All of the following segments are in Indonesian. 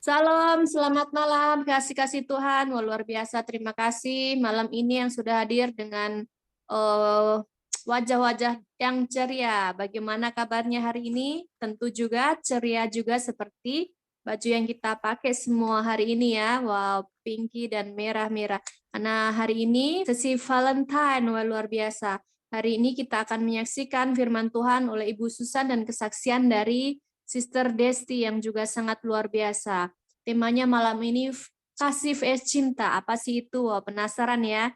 Salam, selamat malam, kasih-kasih Tuhan. Wah, luar biasa, terima kasih malam ini yang sudah hadir dengan eh, wajah-wajah yang ceria. Bagaimana kabarnya hari ini? Tentu juga ceria juga seperti baju yang kita pakai semua hari ini ya. Wow, pinky dan merah-merah. Karena hari ini sesi Valentine, wah luar biasa. Hari ini kita akan menyaksikan firman Tuhan oleh Ibu Susan dan kesaksian dari Sister Desti yang juga sangat luar biasa. Temanya malam ini kasih vs cinta. Apa sih itu? Wah, penasaran ya?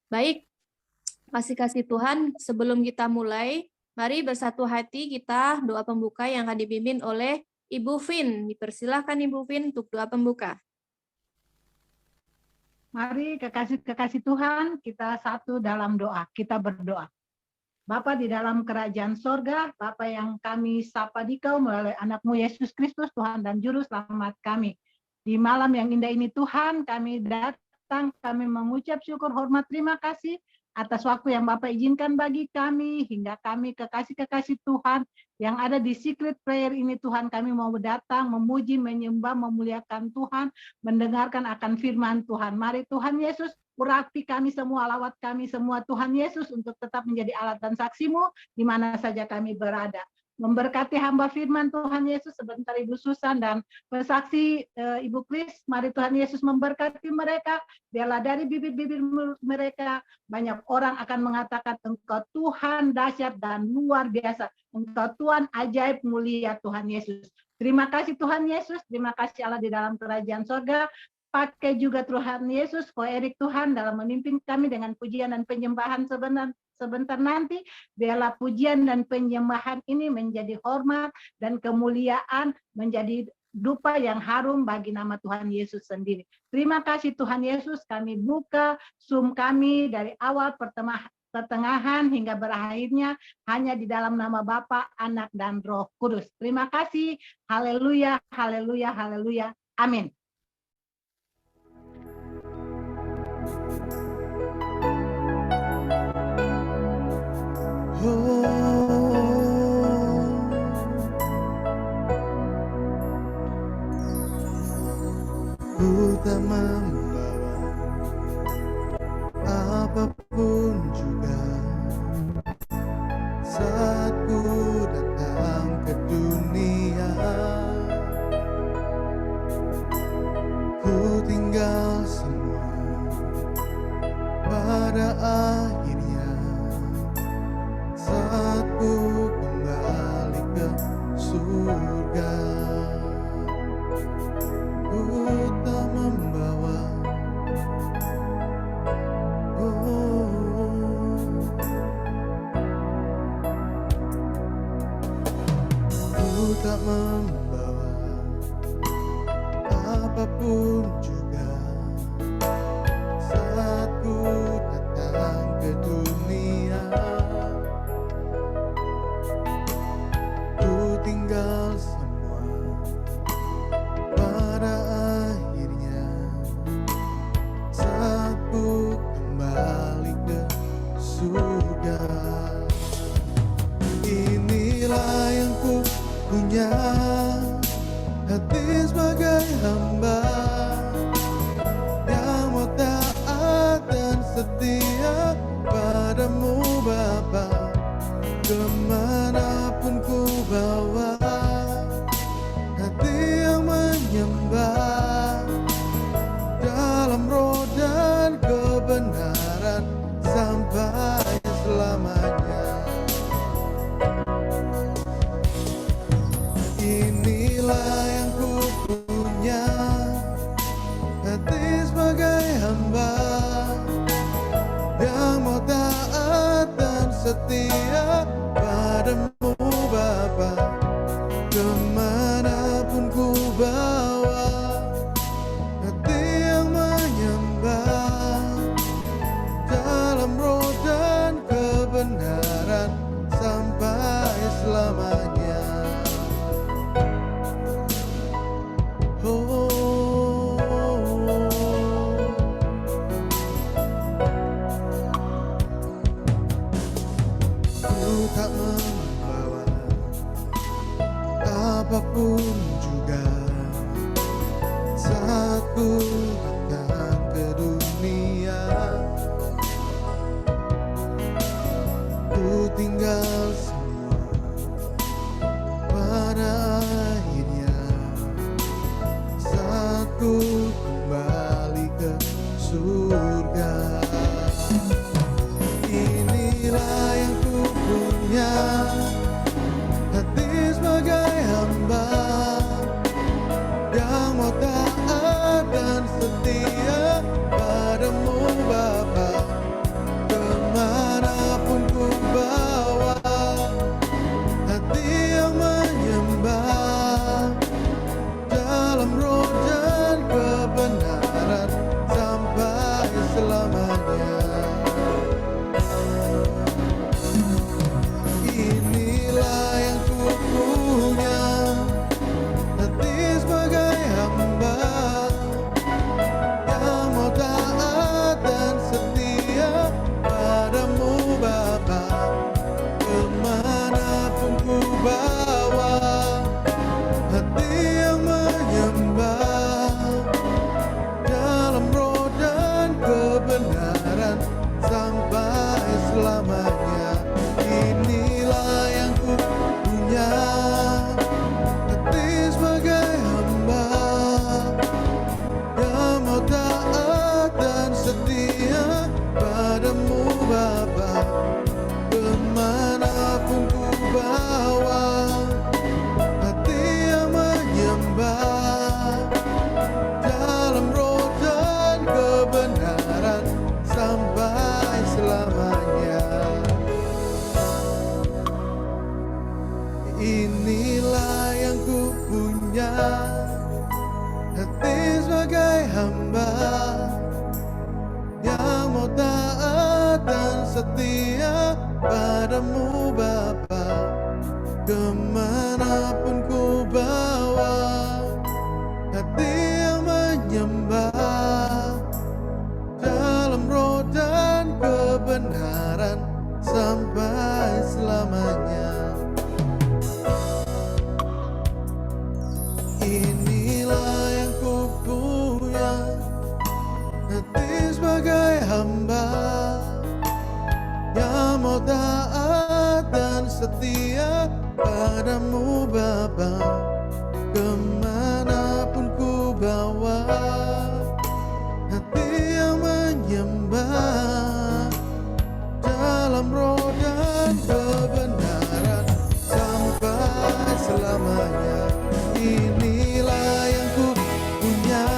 Baik, kasih Tuhan. Sebelum kita mulai, mari bersatu hati kita doa pembuka yang akan dipimpin oleh Ibu Vin. Dipersilahkan Ibu Vin untuk doa pembuka. Mari kekasih Tuhan, kita satu dalam doa. Kita berdoa. Bapa di dalam kerajaan sorga, Bapa yang kami sapa Dikau melalui anakmu Yesus Kristus, Tuhan dan Juru Selamat kami. Di malam yang indah ini Tuhan, kami datang, kami mengucap syukur, hormat, terima kasih atas waktu yang Bapak izinkan bagi kami, hingga kami kekasih Tuhan yang ada di secret prayer ini Tuhan, kami mau datang, memuji, menyembah, memuliakan Tuhan, mendengarkan akan firman Tuhan. Mari Tuhan Yesus, urapi kami semua, lawat kami semua Tuhan Yesus untuk tetap menjadi alat dan saksimu di mana saja kami berada. Memberkati hamba firman Tuhan Yesus, sebentar Ibu Susan dan pesaksi Ibu Kris, mari Tuhan Yesus memberkati mereka, biarlah dari bibir-bibir mereka banyak orang akan mengatakan Engkau Tuhan dahsyat dan luar biasa, Engkau Tuhan ajaib mulia Tuhan Yesus. Terima kasih Tuhan Yesus, terima kasih Allah di dalam kerajaan sorga. Pakai juga Tuhan Yesus, Ko Erik Tuhan dalam memimpin kami dengan pujian dan penyembahan sebentar nanti. Biarlah pujian dan penyembahan ini menjadi hormat dan kemuliaan, menjadi dupa yang harum bagi nama Tuhan Yesus sendiri. Terima kasih Tuhan Yesus, kami buka Zoom kami dari awal pertengahan hingga berakhirnya hanya di dalam nama Bapa, Anak, dan Roh Kudus. Terima kasih. Haleluya, haleluya, haleluya. Amin. Ku tak membawa apapun juga saat ku datang ke dunia. Ku tinggal semua pada akhirnya saat ku kembali ke surga. Ku tak membawa ku tak membawa apapun juga saat ku datang ke dunia. Ku tinggal semua pada akhirnya saat ku kembali ke surga. Inilah yang ku punya, hati sebagai hamba yang mau taat dan setia padamu Bapa. Kemanapun ku bawa, hati yang menyembah dalam roh dan kebenaran sampai selamanya. Inilah yang ku punya, hati sebagai hamba yang mau taat dan setia padamu Bapa. Kemanapun ku bawa, hati yang menyembah dalam roh dan kebenaran sampai selamanya. Ku surga. Inilah yang ku punya, hati sebagai hamba yang mau taat dan setia padamu Bapa. Kemanapun ku bawa, hati yang menyembah dalam roh dan kebenaran sampai selamanya. Inilah yang ku punya, hati sebagai hamba yang mau taat dan setia padamu Bapa. Kemanapun ku bawa, hati yang menyembah dalam roh dan kebenaran sampai selamanya. Inilah yang ku punya, hati sebagai hamba yang mau taat dan setia padamu Bapa. Kemanapun ku bawa, hati yang menyembah dalam roh dan kebenaran sampai selamanya. Inilah yang ku punya, hati sebagai hamba yang mau taat dan setia padamu Bapa. Kemanapun ku bawa, hati yang menyembah dalam roh dan kebenaran sampai selamanya. Inilah yang ku punya, hati sebagai hamba yang mau taat dan setia padamu Bapa. Kemanapun ku bawa, hati yang menyembah dalam roh dan kebenaran sampai selamanya. Inilah yang ku punya,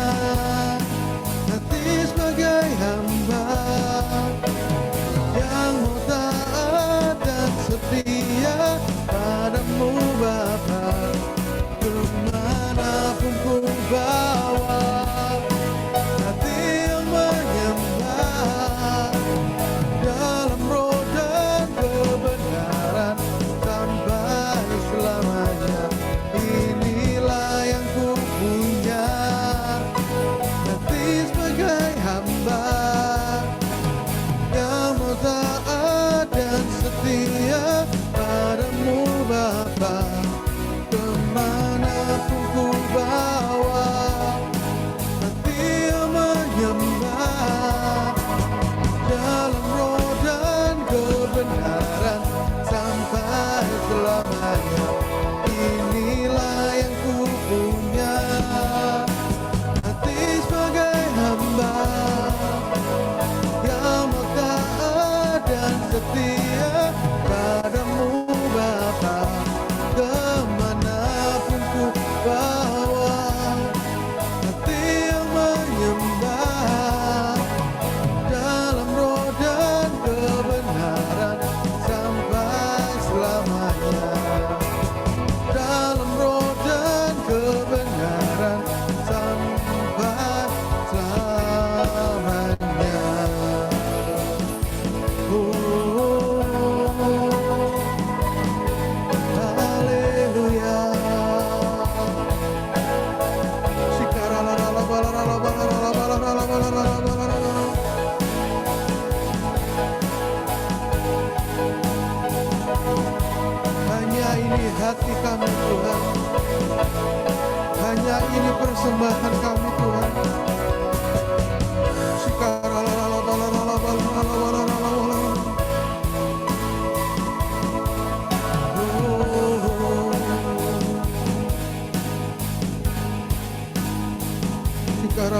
hati sebagai hamba yang mau taat dan setia padamu Bapa. Kemanapun ku bawa, hati yang menyembah dalam roh dan kebenaran sampai selamanya. Inilah yang ku punya, hati sebagai hamba yang mau taat dan setia padamu Bapa. Kemanapun ku bawa, hati yang menyembah dalam roh dan kebenaran sampai selamanya. Inilah yang ku punya, hati sebagai hamba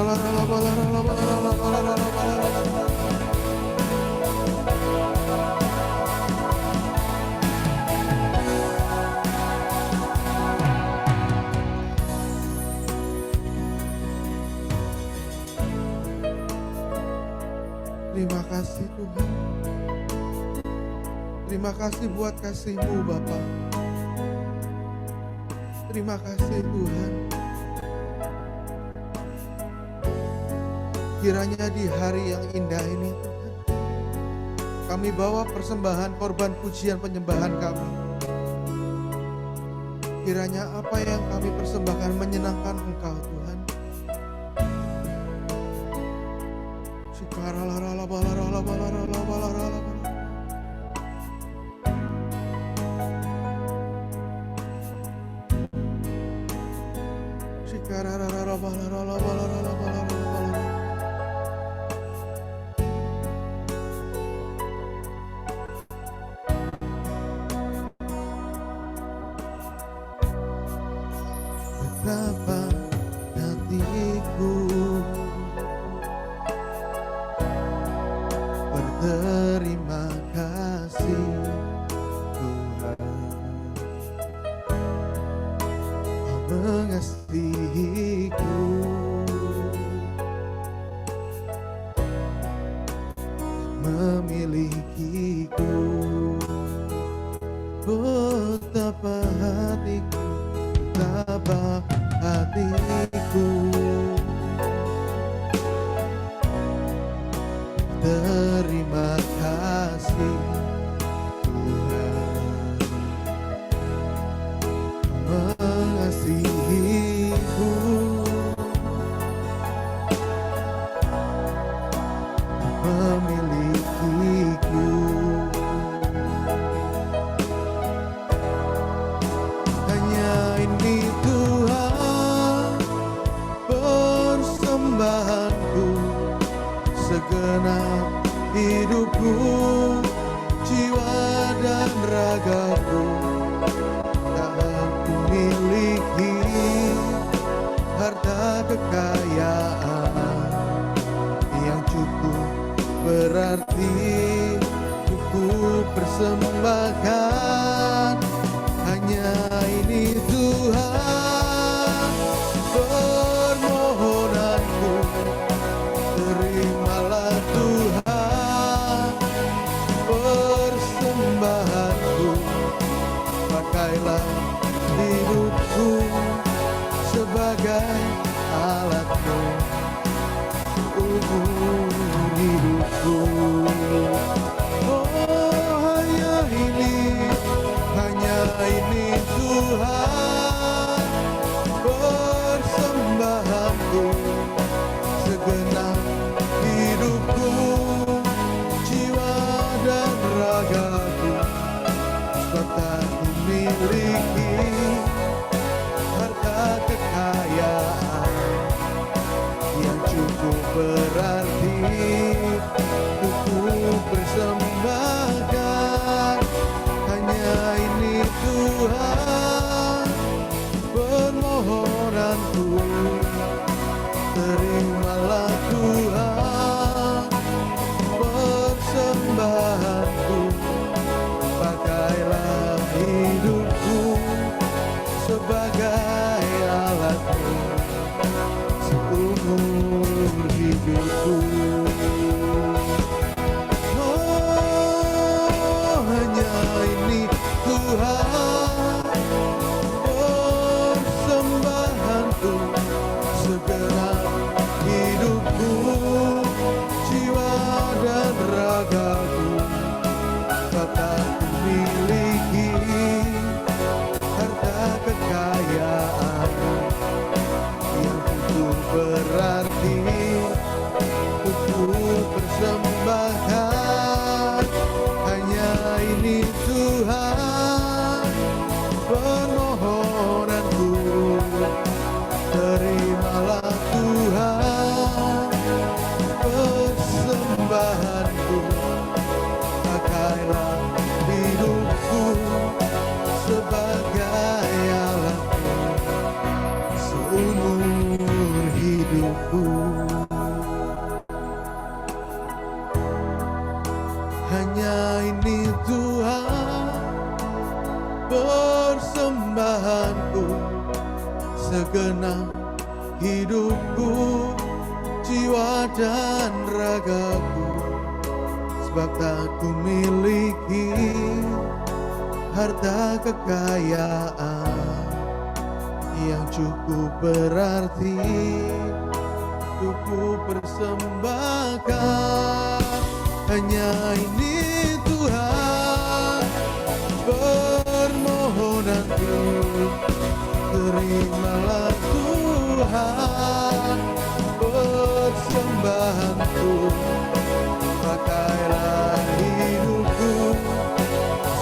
Terima kasih Tuhan. Terima kasih buat kasih-Mu Bapa. Terima kasih Tuhan. Kiranya di hari yang indah ini Tuhan, kami bawa persembahan korban pujian penyembahan kami. Kiranya apa yang kami persembahkan menyenangkan Engkau Tuhan. Betapa hatiku berterima kasih Tuhan, Kau mengasihiku, memilikiku. Betapa hatiku, betapa hatiku terima kasih Tuhan, mengasihiku, memilikiku. Hanya ini Tuhan persembahanku, segenap hidupku, jiwa dan ragaku. Tak aku miliki harta kekayaan yang cukup berarti untuk persembahkan. Hanya ini Tuhan permohonanku, terimalah Tuhan persembahanku. Pakailah hidupku sebagai alat-Mu untuk hidupku. Oh, hanya ini Tuhan persembahanku, segenap hidupku, jiwa dan ragaku. Serta ku miliki harta kekayaan yang cukup berarti untuk persembahkan. Hanya ini Tuhan permohonanku, terimalah Tuhan persembahanku. Pakailah hidupku sebagai alat-Mu seumur hidupku. Oh, hanya ini Tuhan persembahanku, segenap hidupku, Hanya ini Tuhan persembahanku, segenap hidupku, jiwa dan ragaku. Sebab tak ku miliki harta kekayaan yang cukup berarti untuk ku persembahkan. Hanya ini Tuhan permohonanku, terimalah Tuhan persembahanku. Pakailah hidupku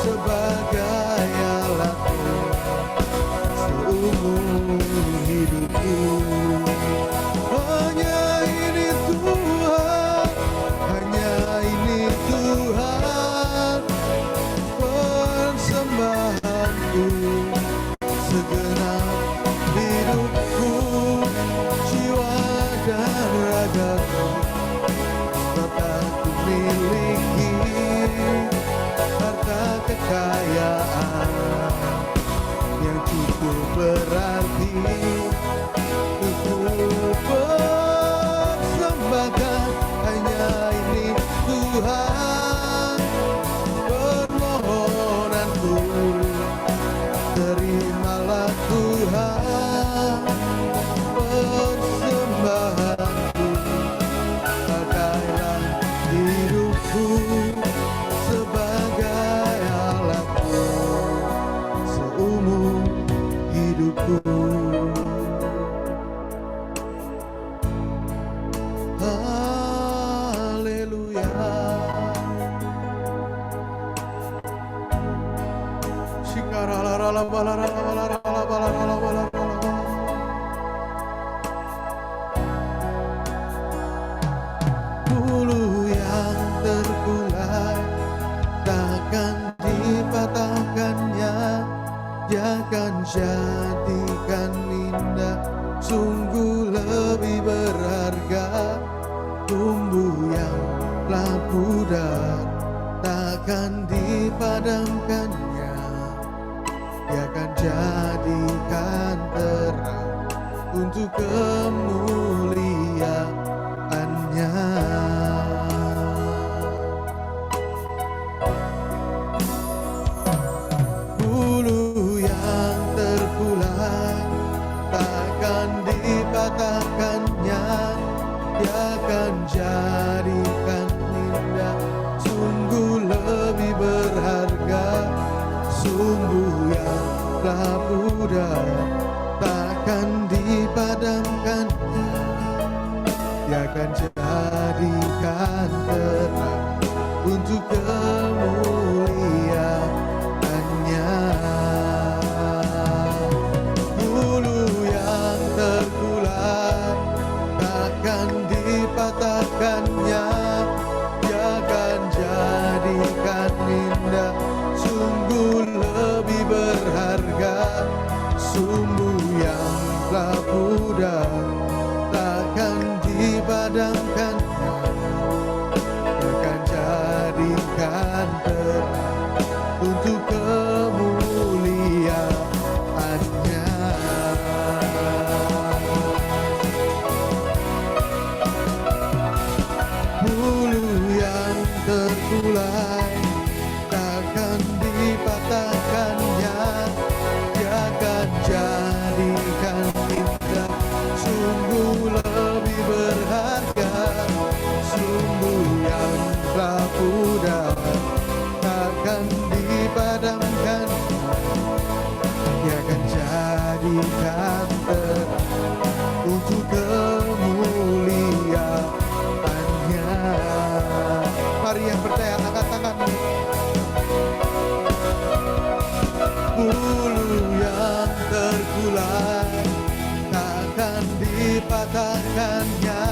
sebagai alatmu seumur hidupku. Hanya ini Tuhan, hanya ini Tuhan persembahanku, segenap hidupku, jiwa dan ragaku. Tak ku miliki harta kekayaan yang cukup berarti untuk persembahkan. Hanya ini Tuhan permohonanku, terimalah Tuhan persembahanku. Pakailah hidupku sebagai alatmu seumur hidupku. Haleluya. Bulu yang terkulai takkan dipatahkannya, dia akan jadikan indah, sungguh lebih berharga. Bumbu yang telah pudar takkan dipadamkannya, dia akan jadikan terang untuk kemuliaannya. Bulu yang terkulai takkan dipatahkannya, dia akan jadikan indah, sungguh lebih berharga. Sumbu yang telah pudar takkan dipadamkannya, dia akan jadikan terang untuk kemuliaannya. Bulu yang terkulai takkan dipatahkannya, dia akan jadikan indah, sungguh lebih berharga. Sumbu yang telah pudar takkan dipadamkannya, akan jadikan terang untuk kemuliaannya. Bulu yang terkulai takkan dipatahkannya, dia akan jadikan indah, sungguh lebih berharga. Sumbu yang telah pudar takkan dipadamkan, dia akan jadikan terang untuk kemuliaannya. Mari yang percaya angkat tanganmu. Bulu yang terkulai takkan dipatahkannya,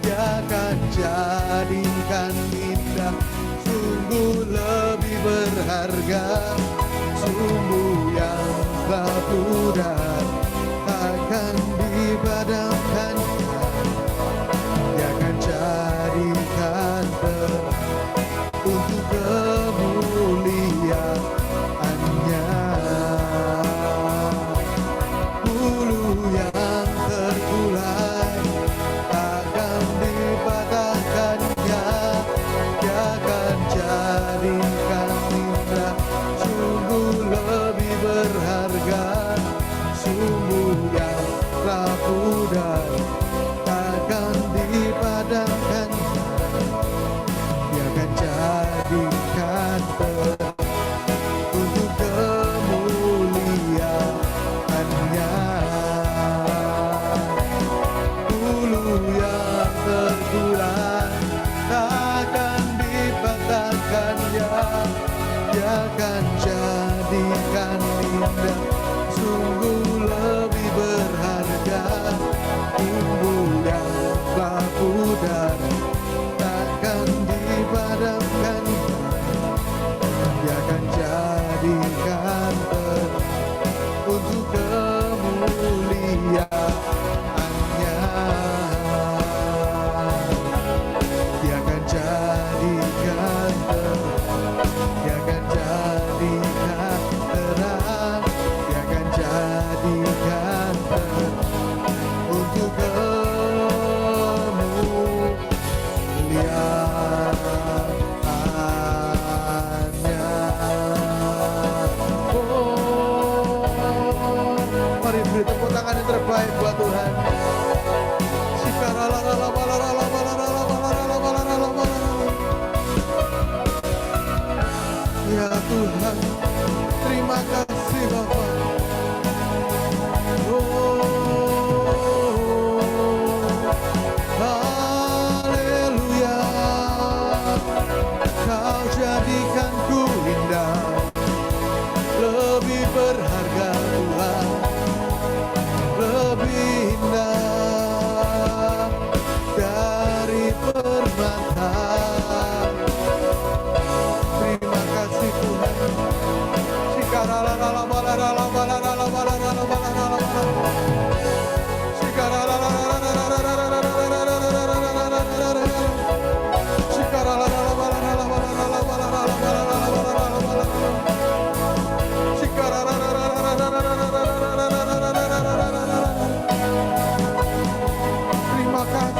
dia akan jadikan indah, sungguh lebih berharga. Sumbu yang telah pudar takkan dipadamkannya,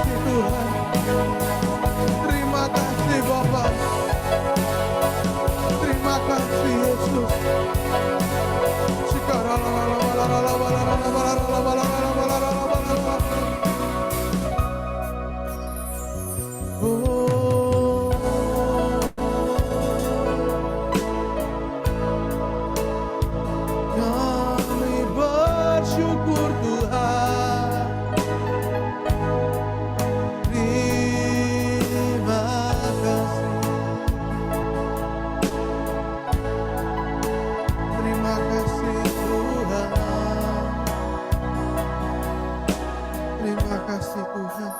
kasih Tuhan. Terima kasih Bapa. Terima kasih Yesus. Kami bersyukur Tuhan. Terima kasih. Terima kasih Tuhan. Terima kasih Tuhan.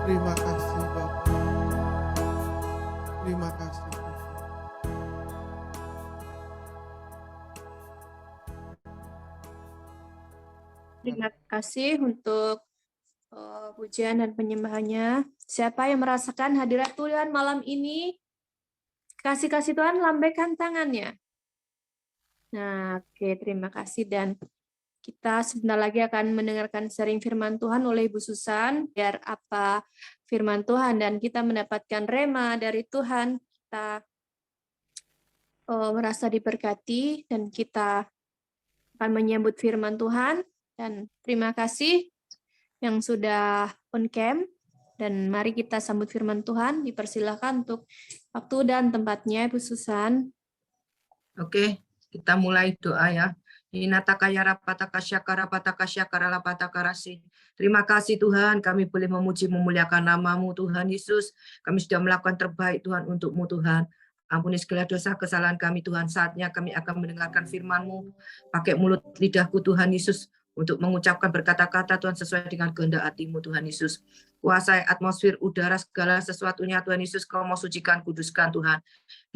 Terima kasih Bapa. Terima kasih Tuhan. Terima kasih untuk pujian dan penyembahannya. Siapa yang merasakan hadirat Tuhan malam ini? Kasih Tuhan, lambaikan tangannya. Nah, oke, terima kasih. Dan kita sebentar lagi akan mendengarkan sharing firman Tuhan oleh Ibu Susan. Biar apa firman Tuhan dan kita mendapatkan rema dari Tuhan, kita merasa diberkati dan kita akan menyambut firman Tuhan. Dan terima kasih yang sudah on cam. Dan mari kita sambut firman Tuhan. Dipersilakan untuk waktu dan tempatnya, Ibu Susan. Oke, kita mulai doa ya. Terima kasih Tuhan, kami boleh memuji memuliakan nama-Mu Tuhan Yesus. Kami sudah melakukan terbaik Tuhan untuk-Mu Tuhan. Ampuni segala dosa kesalahan kami Tuhan. Saatnya kami akan mendengarkan firman-Mu. Pakai mulut lidahku Tuhan Yesus untuk mengucapkan berkata-kata Tuhan sesuai dengan kehendak hati-Mu Tuhan Yesus. Kuasai atmosfer, udara, segala sesuatunya Tuhan Yesus, Kau mau sucikan, kuduskan Tuhan.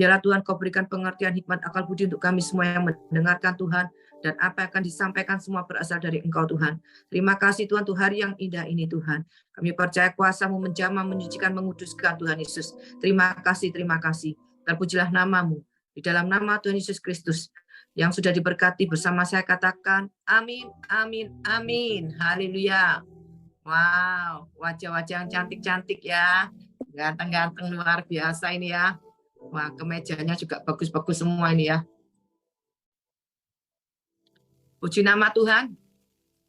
Biarlah Tuhan Kau berikan pengertian, hikmat, akal budi untuk kami semua yang mendengarkan Tuhan. Dan apa yang akan disampaikan semua berasal dari Engkau Tuhan. Terima kasih Tuhan untuk hari yang indah ini Tuhan. Kami percaya kuasa-Mu menjamah, menyucikan, menguduskan Tuhan Yesus. Terima kasih, terima kasih. Terpujilah nama-Mu. Di dalam nama Tuhan Yesus Kristus yang sudah diberkati bersama saya katakan amin, amin, amin. Haleluya. Wow, wajah-wajah yang cantik-cantik ya. Ganteng-ganteng luar biasa ini ya. Wah, kemejanya juga bagus-bagus semua ini ya. Puji nama Tuhan.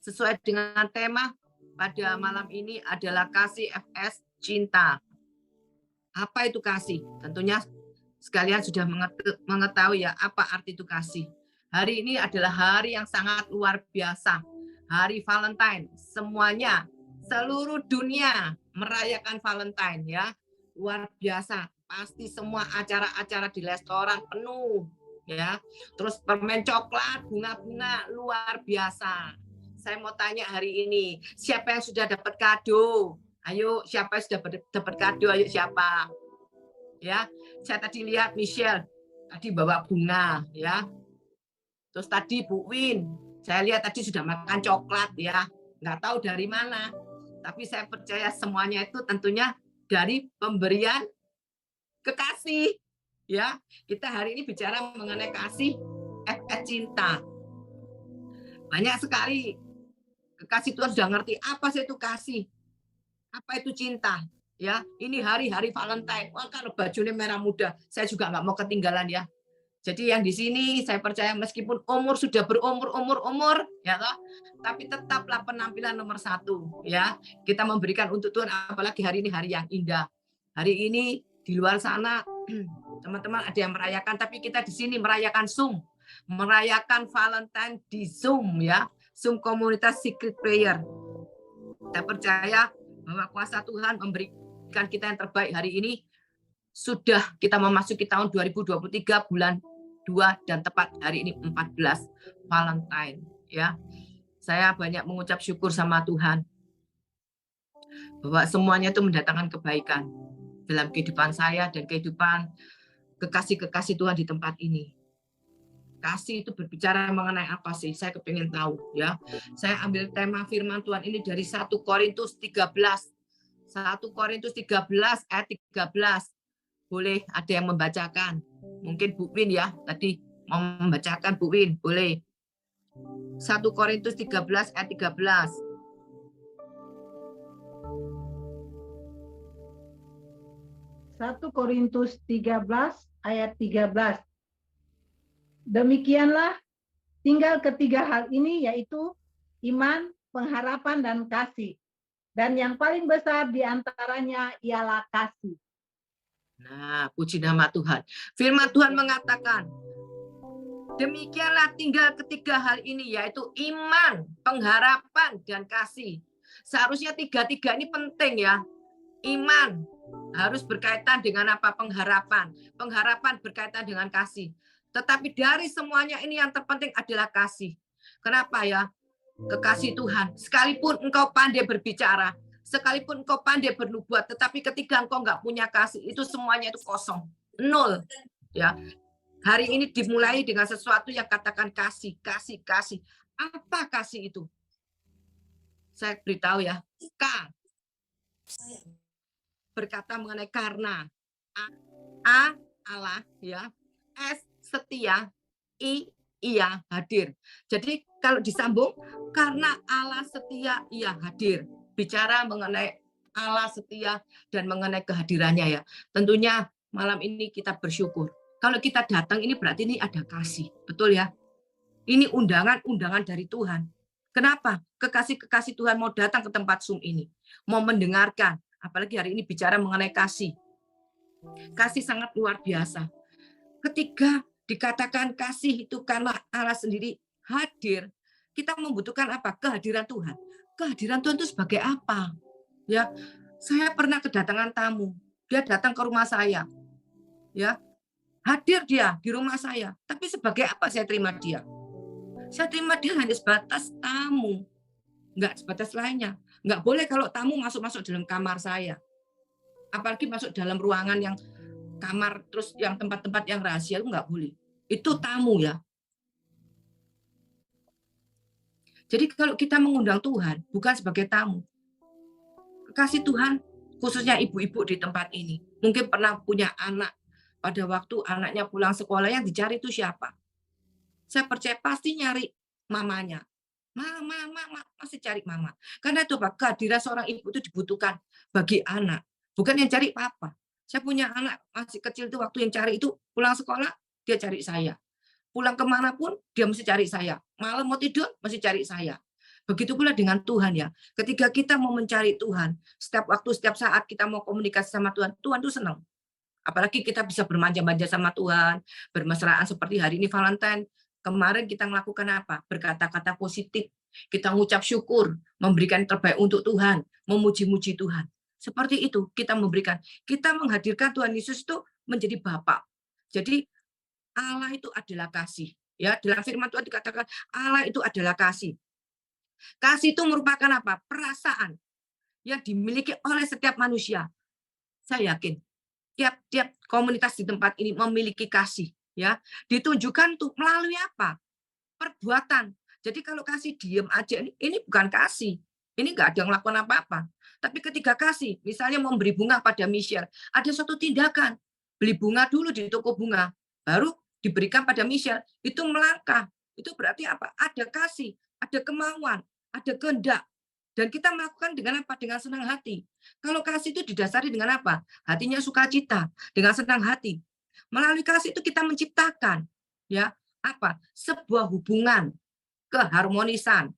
Sesuai dengan tema pada malam ini adalah kasih FS cinta. Apa itu kasih? Tentunya sekalian sudah mengetahui ya apa arti itu kasih. Hari ini adalah hari yang sangat luar biasa. Hari Valentine. Semuanya, seluruh dunia merayakan Valentine ya. Luar biasa. Pasti semua acara-acara di restoran penuh ya. Terus permen coklat, bunga-bunga luar biasa. Saya mau tanya hari ini, siapa yang sudah dapat kado? Ayo, siapa yang sudah dapat kado? Ayo siapa? Ya, saya tadi lihat Michelle tadi bawa bunga ya. Terus tadi Bu Win, saya lihat tadi sudah makan coklat ya. Nggak tahu dari mana. Tapi saya percaya semuanya itu tentunya dari pemberian kekasih. Ya, kita hari ini bicara mengenai kasih, cinta. Banyak sekali kekasih Tuhan sudah ngerti apa sih itu kasih, apa itu cinta. Ya, ini hari-hari Valentine. Wah, kalau bajunya merah muda, saya juga nggak mau ketinggalan ya. Jadi yang di sini saya percaya meskipun umur sudah berumur, ya toh, tapi tetaplah penampilan nomor 1 ya. Kita memberikan untuk Tuhan, apalagi hari ini hari yang indah. Hari ini di luar sana teman-teman ada yang merayakan, tapi kita di sini merayakan Zoom, merayakan Valentine di Zoom ya, Zoom komunitas Secret Prayer. Saya percaya bahwa kuasa Tuhan memberikan kita yang terbaik hari ini. Sudah kita memasuki tahun 2023 bulan 2 dan tepat hari ini 14 Valentine ya. Saya banyak mengucap syukur sama Tuhan bahwa semuanya itu mendatangkan kebaikan dalam kehidupan saya dan kehidupan kekasih-kekasih Tuhan di tempat ini. Kasih itu berbicara mengenai apa sih? Saya kepingin tahu ya. Saya ambil tema firman Tuhan ini dari 1 Korintus 13. 1 Korintus 13 ayat 13. Boleh ada yang membacakan? Mungkin Bu Win ya, tadi mau membacakan Bu Win, boleh. 1 Korintus 13 ayat 13. 1 Korintus 13 ayat 13. Demikianlah tinggal ketiga hal ini, yaitu iman, pengharapan, dan kasih. Dan yang paling besar di antaranya ialah kasih. Nah, puji nama Tuhan. Firman Tuhan mengatakan, demikianlah tinggal ketiga hal ini, yaitu iman, pengharapan, dan kasih. Seharusnya tiga-tiga ini penting ya. Iman harus berkaitan dengan apa? Pengharapan. Pengharapan berkaitan dengan kasih. Tetapi dari semuanya ini yang terpenting adalah kasih. Kenapa ya? Kekasih Tuhan. Sekalipun engkau pandai berbicara, sekalipun engkau pandai bernubuat, tetapi ketika engkau nggak punya kasih, itu semuanya itu kosong. Nol. Ya. Hari ini dimulai dengan sesuatu yang katakan kasih, kasih, kasih. Apa kasih itu? Saya beritahu ya. K. Berkata mengenai karena. A Allah ya. S setia. I ia hadir. Jadi kalau disambung, karena Allah setia ia hadir. Bicara mengenai Allah setia dan mengenai kehadirannya ya. Tentunya malam ini kita bersyukur. Kalau kita datang ini berarti ini ada kasih. Betul ya? Ini undangan-undangan dari Tuhan. Kenapa? Kekasih-kekasih Tuhan mau datang ke tempat Zoom ini. Mau mendengarkan. Apalagi hari ini bicara mengenai kasih. Kasih sangat luar biasa. Ketika dikatakan kasih itu karena Allah sendiri hadir, kita membutuhkan apa? Kehadiran Tuhan. Kehadiran Tuhan itu sebagai apa? Ya, saya pernah kedatangan tamu. Dia datang ke rumah saya. Ya, hadir dia di rumah saya. Tapi sebagai apa saya terima dia? Saya terima dia hanya sebatas tamu. Enggak sebatas lainnya. Enggak boleh kalau tamu masuk-masuk dalam kamar saya. Apalagi masuk dalam ruangan yang kamar, terus yang tempat-tempat yang rahasia itu enggak boleh. Itu tamu ya. Jadi kalau kita mengundang Tuhan, bukan sebagai tamu. Kasih Tuhan, khususnya ibu-ibu di tempat ini. Mungkin pernah punya anak, pada waktu anaknya pulang sekolah yang dicari itu siapa? Saya percaya pasti nyari mamanya. Mama, masih cari mama. Karena itu Pak, kehadiran seorang ibu itu dibutuhkan bagi anak. Bukan yang cari papa. Saya punya anak masih kecil itu waktu yang cari itu pulang sekolah, dia cari saya. Pulang kemanapun, dia mesti cari saya. Malam mau tidur, mesti cari saya. Begitu pula dengan Tuhan ya. Ketika kita mau mencari Tuhan, setiap waktu, setiap saat kita mau komunikasi sama Tuhan, Tuhan itu senang. Apalagi kita bisa bermanja-manja sama Tuhan, bermesraan seperti hari ini Valentine. Kemarin kita melakukan apa? Berkata-kata positif. Kita mengucap syukur, memberikan terbaik untuk Tuhan, memuji-muji Tuhan. Seperti itu kita memberikan. Kita menghadirkan Tuhan Yesus itu menjadi Bapa. Jadi Allah itu adalah kasih. Ya, dalam firman Tuhan dikatakan Allah itu adalah kasih. Kasih itu merupakan apa? Perasaan yang dimiliki oleh setiap manusia. Saya yakin tiap-tiap komunitas di tempat ini memiliki kasih. Ya, ditunjukkan tuh melalui apa? Perbuatan. Jadi kalau kasih diem aja, ini bukan kasih. Ini nggak ada yang melakukan apa-apa. Tapi ketika kasih, misalnya memberi bunga pada Michelle, ada suatu tindakan. Beli bunga dulu di toko bunga, baru diberikan pada Michelle. Itu melangkah. Itu berarti apa? Ada kasih, ada kemauan, ada kehendak. Dan kita melakukan dengan apa? Dengan senang hati. Kalau kasih itu didasari dengan apa? Hatinya sukacita, dengan senang hati. Melalui kasih itu kita menciptakan ya apa? Sebuah hubungan, keharmonisan,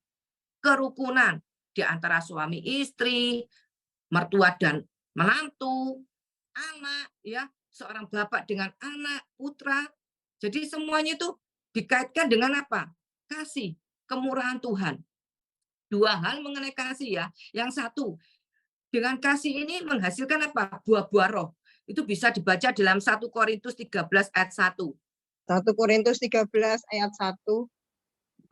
kerukunan di antara suami istri, mertua dan menantu, anak ya, seorang bapak dengan anak, putra. Jadi semuanya itu dikaitkan dengan apa? Kasih, kemurahan Tuhan. Dua hal mengenai kasih ya. Yang satu, dengan kasih ini menghasilkan apa? Buah-buah roh. Itu bisa dibaca dalam 1 Korintus 13 ayat 1. 1 Korintus 13 ayat 1.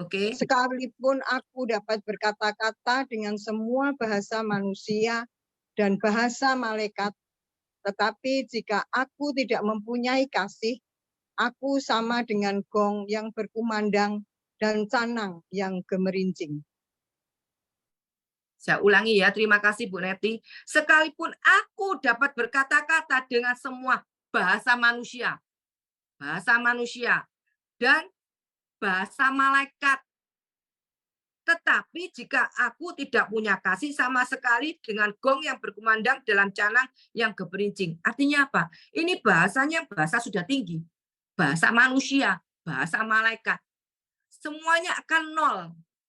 Oke. Sekalipun aku dapat berkata-kata dengan semua bahasa manusia dan bahasa malaikat, tetapi jika aku tidak mempunyai kasih, aku sama dengan gong yang berkumandang dan canang yang gemerincing. Saya ulangi ya, terima kasih Bu Neti. Sekalipun aku dapat berkata-kata dengan semua bahasa manusia dan bahasa malaikat, Tetapi jika aku tidak punya kasih sama sekali dengan gong yang berkumandang dalam canang yang geberincing. Artinya apa? Ini bahasanya bahasa sudah tinggi. Bahasa manusia, bahasa malaikat. Semuanya akan nol.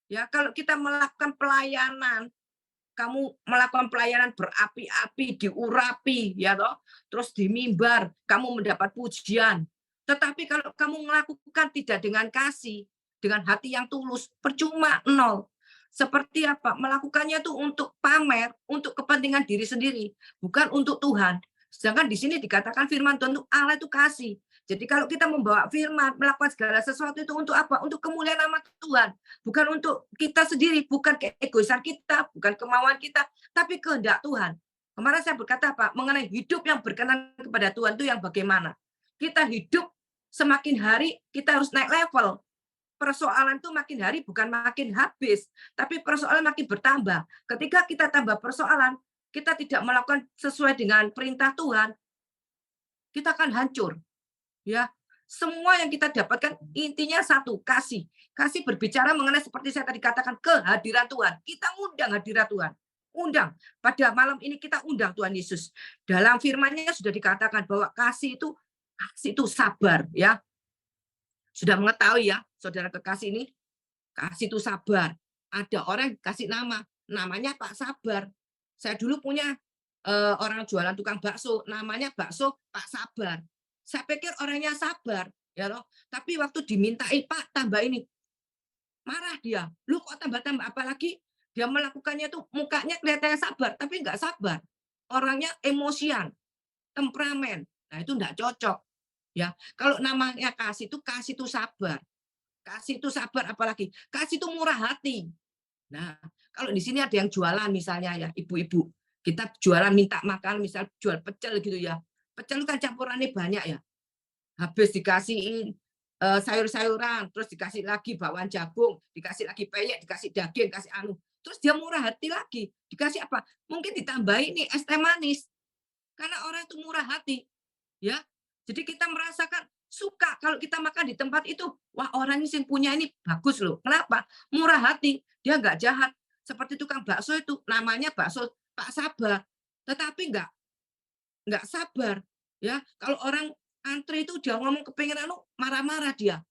Ya, kalau kita melakukan pelayanan, kamu melakukan pelayanan berapi-api, diurapi, ya toh, terus di mimbar, kamu mendapat pujian. Tetapi kalau kamu melakukan tidak dengan kasih, dengan hati yang tulus, percuma, nol. Seperti apa? Melakukannya itu untuk pamer, untuk kepentingan diri sendiri, bukan untuk Tuhan. Sedangkan di sini dikatakan firman Tuhan itu Allah itu kasih. Jadi kalau kita membawa firman, melakukan segala sesuatu itu untuk apa? Untuk kemuliaan nama Tuhan. Bukan untuk kita sendiri, bukan keegoisan kita, bukan kemauan kita, tapi kehendak Tuhan. Kemarin saya berkata apa? Mengenai hidup yang berkenan kepada Tuhan itu yang bagaimana? Kita hidup semakin hari, kita harus naik level. Persoalan itu makin hari bukan makin habis, tapi persoalan makin bertambah. Ketika kita tambah persoalan, kita tidak melakukan sesuai dengan perintah Tuhan, kita akan hancur. Ya, semua yang kita dapatkan intinya satu, kasih. Kasih berbicara mengenai seperti saya tadi katakan kehadiran Tuhan. Kita undang hadirat Tuhan. Undang. Pada malam ini kita undang Tuhan Yesus. Dalam firman-Nya sudah dikatakan bahwa kasih itu sabar, ya. Sudah mengetahui ya, saudara kekasih ini, kasih itu sabar. Ada orang yang kasih namanya Pak Sabar. Saya dulu punya orang jualan tukang bakso, namanya bakso Pak Sabar. Saya pikir orangnya sabar, ya loh. Tapi waktu dimintai Pak tambah ini, marah dia. Lu kok tambah-tambah, apalagi dia melakukannya tuh mukanya kelihatannya sabar, tapi nggak sabar. Orangnya emosian, temperamen. Nah itu nggak cocok. Ya, kalau namanya kasih itu sabar. Kasih itu sabar, apalagi kasih itu murah hati. Nah, kalau di sini ada yang jualan misalnya ya, ibu-ibu, kita jualan minta makan, misal jual pecel gitu ya. Pecel kan campurannya banyak ya. Habis dikasihin sayur-sayuran, terus dikasih lagi bakwan jagung, dikasih lagi peyek, dikasih daging, kasih anu. Terus dia murah hati lagi. Dikasih apa? Mungkin ditambahin nih es teh manis. Karena orang itu murah hati. Ya, jadi kita merasakan suka kalau kita makan di tempat itu. Wah, orang ini yang punya ini bagus loh. Kenapa? Murah hati. Dia nggak jahat. Seperti tukang bakso itu. Namanya bakso Pak Sabar. Tetapi nggak sabar. Ya, kalau orang antri itu dia ngomong kepengen anu, marah-marah dia.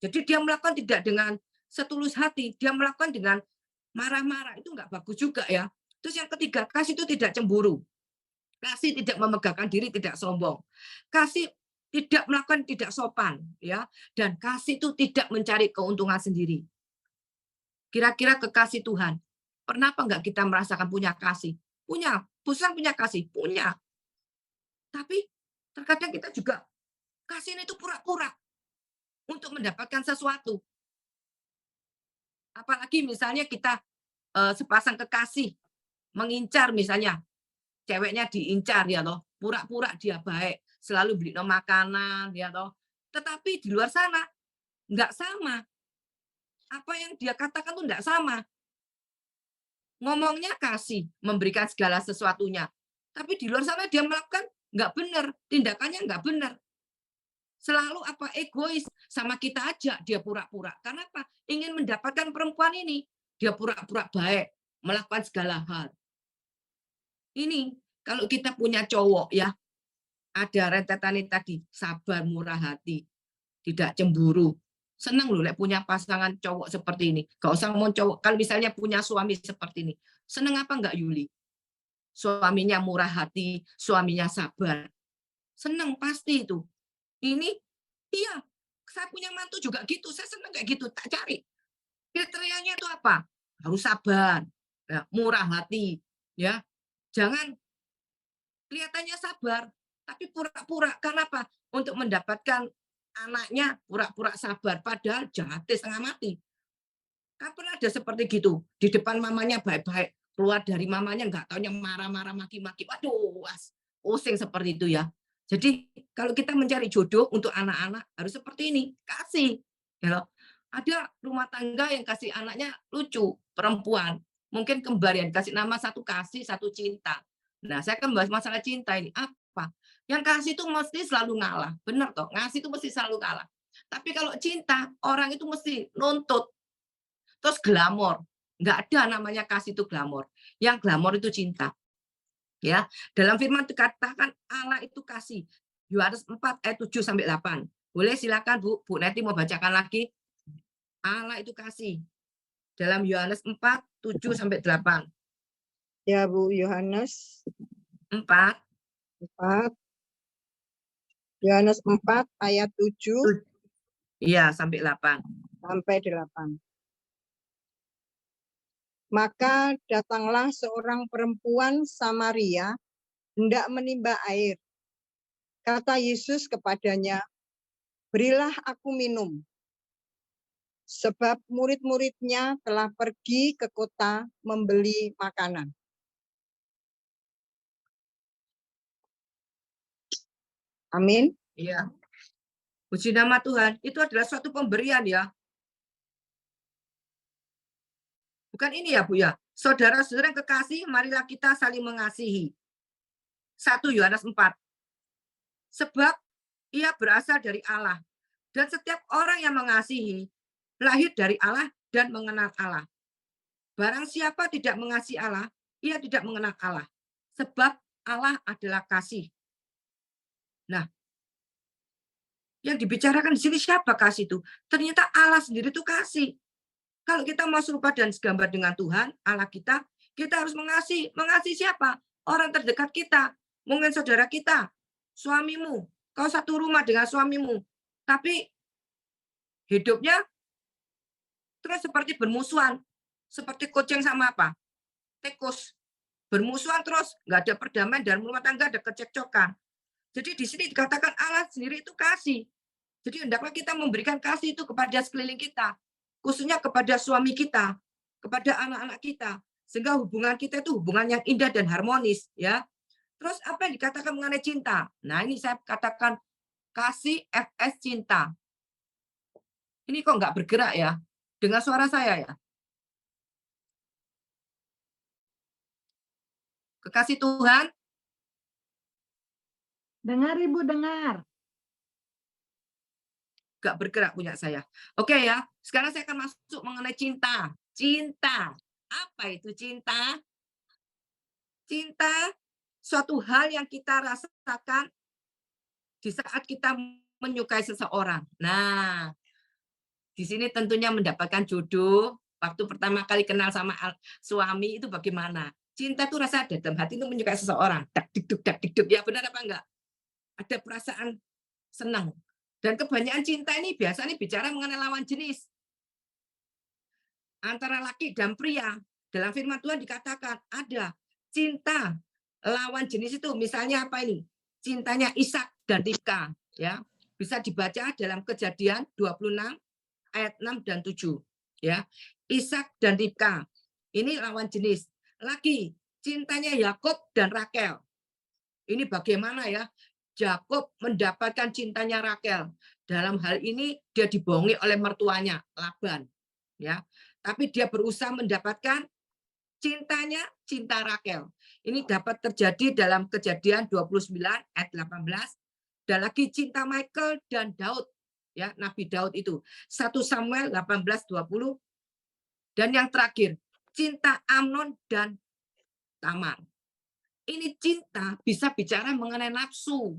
Jadi dia melakukan tidak dengan setulus hati. Dia melakukan dengan marah-marah. Itu nggak bagus juga ya. Terus yang ketiga, kasih itu tidak cemburu. Kasih tidak memegahkan diri, tidak sombong. Kasih tidak melakukan tidak sopan, ya. Dan kasih itu tidak mencari keuntungan sendiri. Kira-kira kekasih Tuhan, pernah apa enggak kita merasakan punya kasih? Punya, bukan punya kasih, punya. Tapi terkadang kita juga kasih itu pura-pura untuk mendapatkan sesuatu. Apalagi misalnya kita sepasang kekasih mengincar misalnya, ceweknya diincar ya toh, pura-pura dia baik, selalu beli makanan ya toh. Tetapi di luar sana nggak sama. Apa yang dia katakan tuh nggak sama. Ngomongnya kasih, memberikan segala sesuatunya. Tapi di luar sana dia melakukan nggak benar, tindakannya nggak benar. Selalu apa egois, sama kita aja dia pura-pura. Karena apa? Ingin mendapatkan perempuan ini, dia pura-pura baik, melakukan segala hal. Ini kalau kita punya cowok ya, ada rentetan tadi, sabar, murah hati, tidak cemburu. Senang loh punya pasangan cowok seperti ini. Gak usah ngomong cowok, kalau misalnya punya suami seperti ini. Senang apa enggak Yuli? Suaminya murah hati, suaminya sabar. Senang pasti itu. Ini, iya, saya punya mantu juga gitu, saya senang kayak gitu, tak cari. Kriterianya itu apa? Harus sabar, ya, murah hati, ya. Jangan kelihatannya sabar, tapi pura-pura. Karena apa? Untuk mendapatkan anaknya pura-pura sabar, padahal jahatnya setengah mati. Kan pernah ada seperti gitu. Di depan mamanya baik-baik, keluar dari mamanya nggak taunya marah-marah, maki-maki. Waduh, pusing seperti itu ya. Jadi kalau kita mencari jodoh untuk anak-anak harus seperti ini, kasih. Ya loh. Ada rumah tangga yang kasih anaknya lucu, perempuan. Mungkin kembar yang kasih nama satu kasih, satu cinta. Nah, saya akan bahas masalah cinta ini. Apa? Yang kasih itu mesti selalu ngalah. Benar toh? Ngasih itu mesti selalu kalah. Tapi kalau cinta, orang itu mesti nuntut. terus glamor. Nggak ada namanya kasih itu glamor. Yang glamor itu cinta. Ya, dalam firman dikatakan Allah itu kasih. Yohanes 4 ayat 7 sampai 8. Boleh silakan Bu Neti mau bacakan lagi. Allah itu kasih. Dalam Yohanes 4 7 sampai 8. Ya Bu, Yohanes 4 4 Yohanes 4 ayat 7 iya sampai 8. sampai 8. Maka datanglah seorang perempuan Samaria hendak menimba air. Kata Yesus kepadanya, "Berilah aku minum." Sebab murid-muridnya telah pergi ke kota membeli makanan. Amin. Iya. Puji nama Tuhan. Itu adalah suatu pemberian ya. Bukan ini ya Bu ya. Saudara-saudara yang kekasih, marilah kita saling mengasihi. 1 Yohanes 4. Sebab ia berasal dari Allah. Dan setiap orang yang mengasihi, lahir dari Allah dan mengenal Allah. Barang siapa tidak mengasihi Allah, ia tidak mengenal Allah. Sebab Allah adalah kasih. Nah, yang dibicarakan di sini siapa kasih itu? Ternyata Allah sendiri itu kasih. Kalau kita mau serupa dan segambar dengan Tuhan, Allah kita harus mengasihi. Mengasihi siapa? Orang terdekat kita. Mungkin saudara kita, suamimu. Kau satu rumah dengan suamimu. Tapi hidupnya terus seperti bermusuhan. Seperti kucing sama apa? Tikus. Bermusuhan terus. Nggak ada perdamaian dan rumah tangga ada kecekcokan. Jadi di sini dikatakan Allah sendiri itu kasih. Jadi hendaklah kita memberikan kasih itu kepada sekeliling kita. Khususnya kepada suami kita, kepada anak-anak kita, sehingga hubungan kita itu hubungan yang indah dan harmonis, ya. Terus apa yang dikatakan mengenai cinta? Nah, ini saya katakan kasih FS cinta. Ini kok nggak bergerak ya? Dengar suara saya ya? Kekasih Tuhan, Dengar Ibu, dengar. nggak bergerak punya saya. Oke ya, sekarang saya akan masuk mengenai cinta. Cinta. Apa itu cinta? Cinta suatu hal yang kita rasakan di saat kita menyukai seseorang. Nah, di sini tentunya mendapatkan jodoh. Waktu pertama kali kenal sama suami itu bagaimana? Cinta itu rasa ada dalam hati itu menyukai seseorang. Dak dikduk. Ya benar apa enggak? Ada perasaan senang. Dan kebanyakan cinta ini biasanya bicara mengenai lawan jenis. Antara laki dan pria. Dalam firman Tuhan dikatakan ada cinta lawan jenis itu. Misalnya apa ini? Cintanya Ishak dan Ribka. Ya, bisa dibaca dalam Kejadian 26 ayat 6 dan 7. Ya, Ishak dan Ribka. Ini lawan jenis. Lagi cintanya Yakub dan Rakel. Ini bagaimana ya? Yakub mendapatkan cintanya Rakel. Dalam hal ini dia dibohongi oleh mertuanya Laban, ya. Tapi dia berusaha mendapatkan cintanya, cinta Rakel. Ini dapat terjadi dalam Kejadian 29 ayat 18. Dan lagi cinta Michael dan Daud, ya, Nabi Daud itu. 1 Samuel 18:20. Dan yang terakhir, cinta Amnon dan Tamar. Ini cinta bisa bicara mengenai nafsu.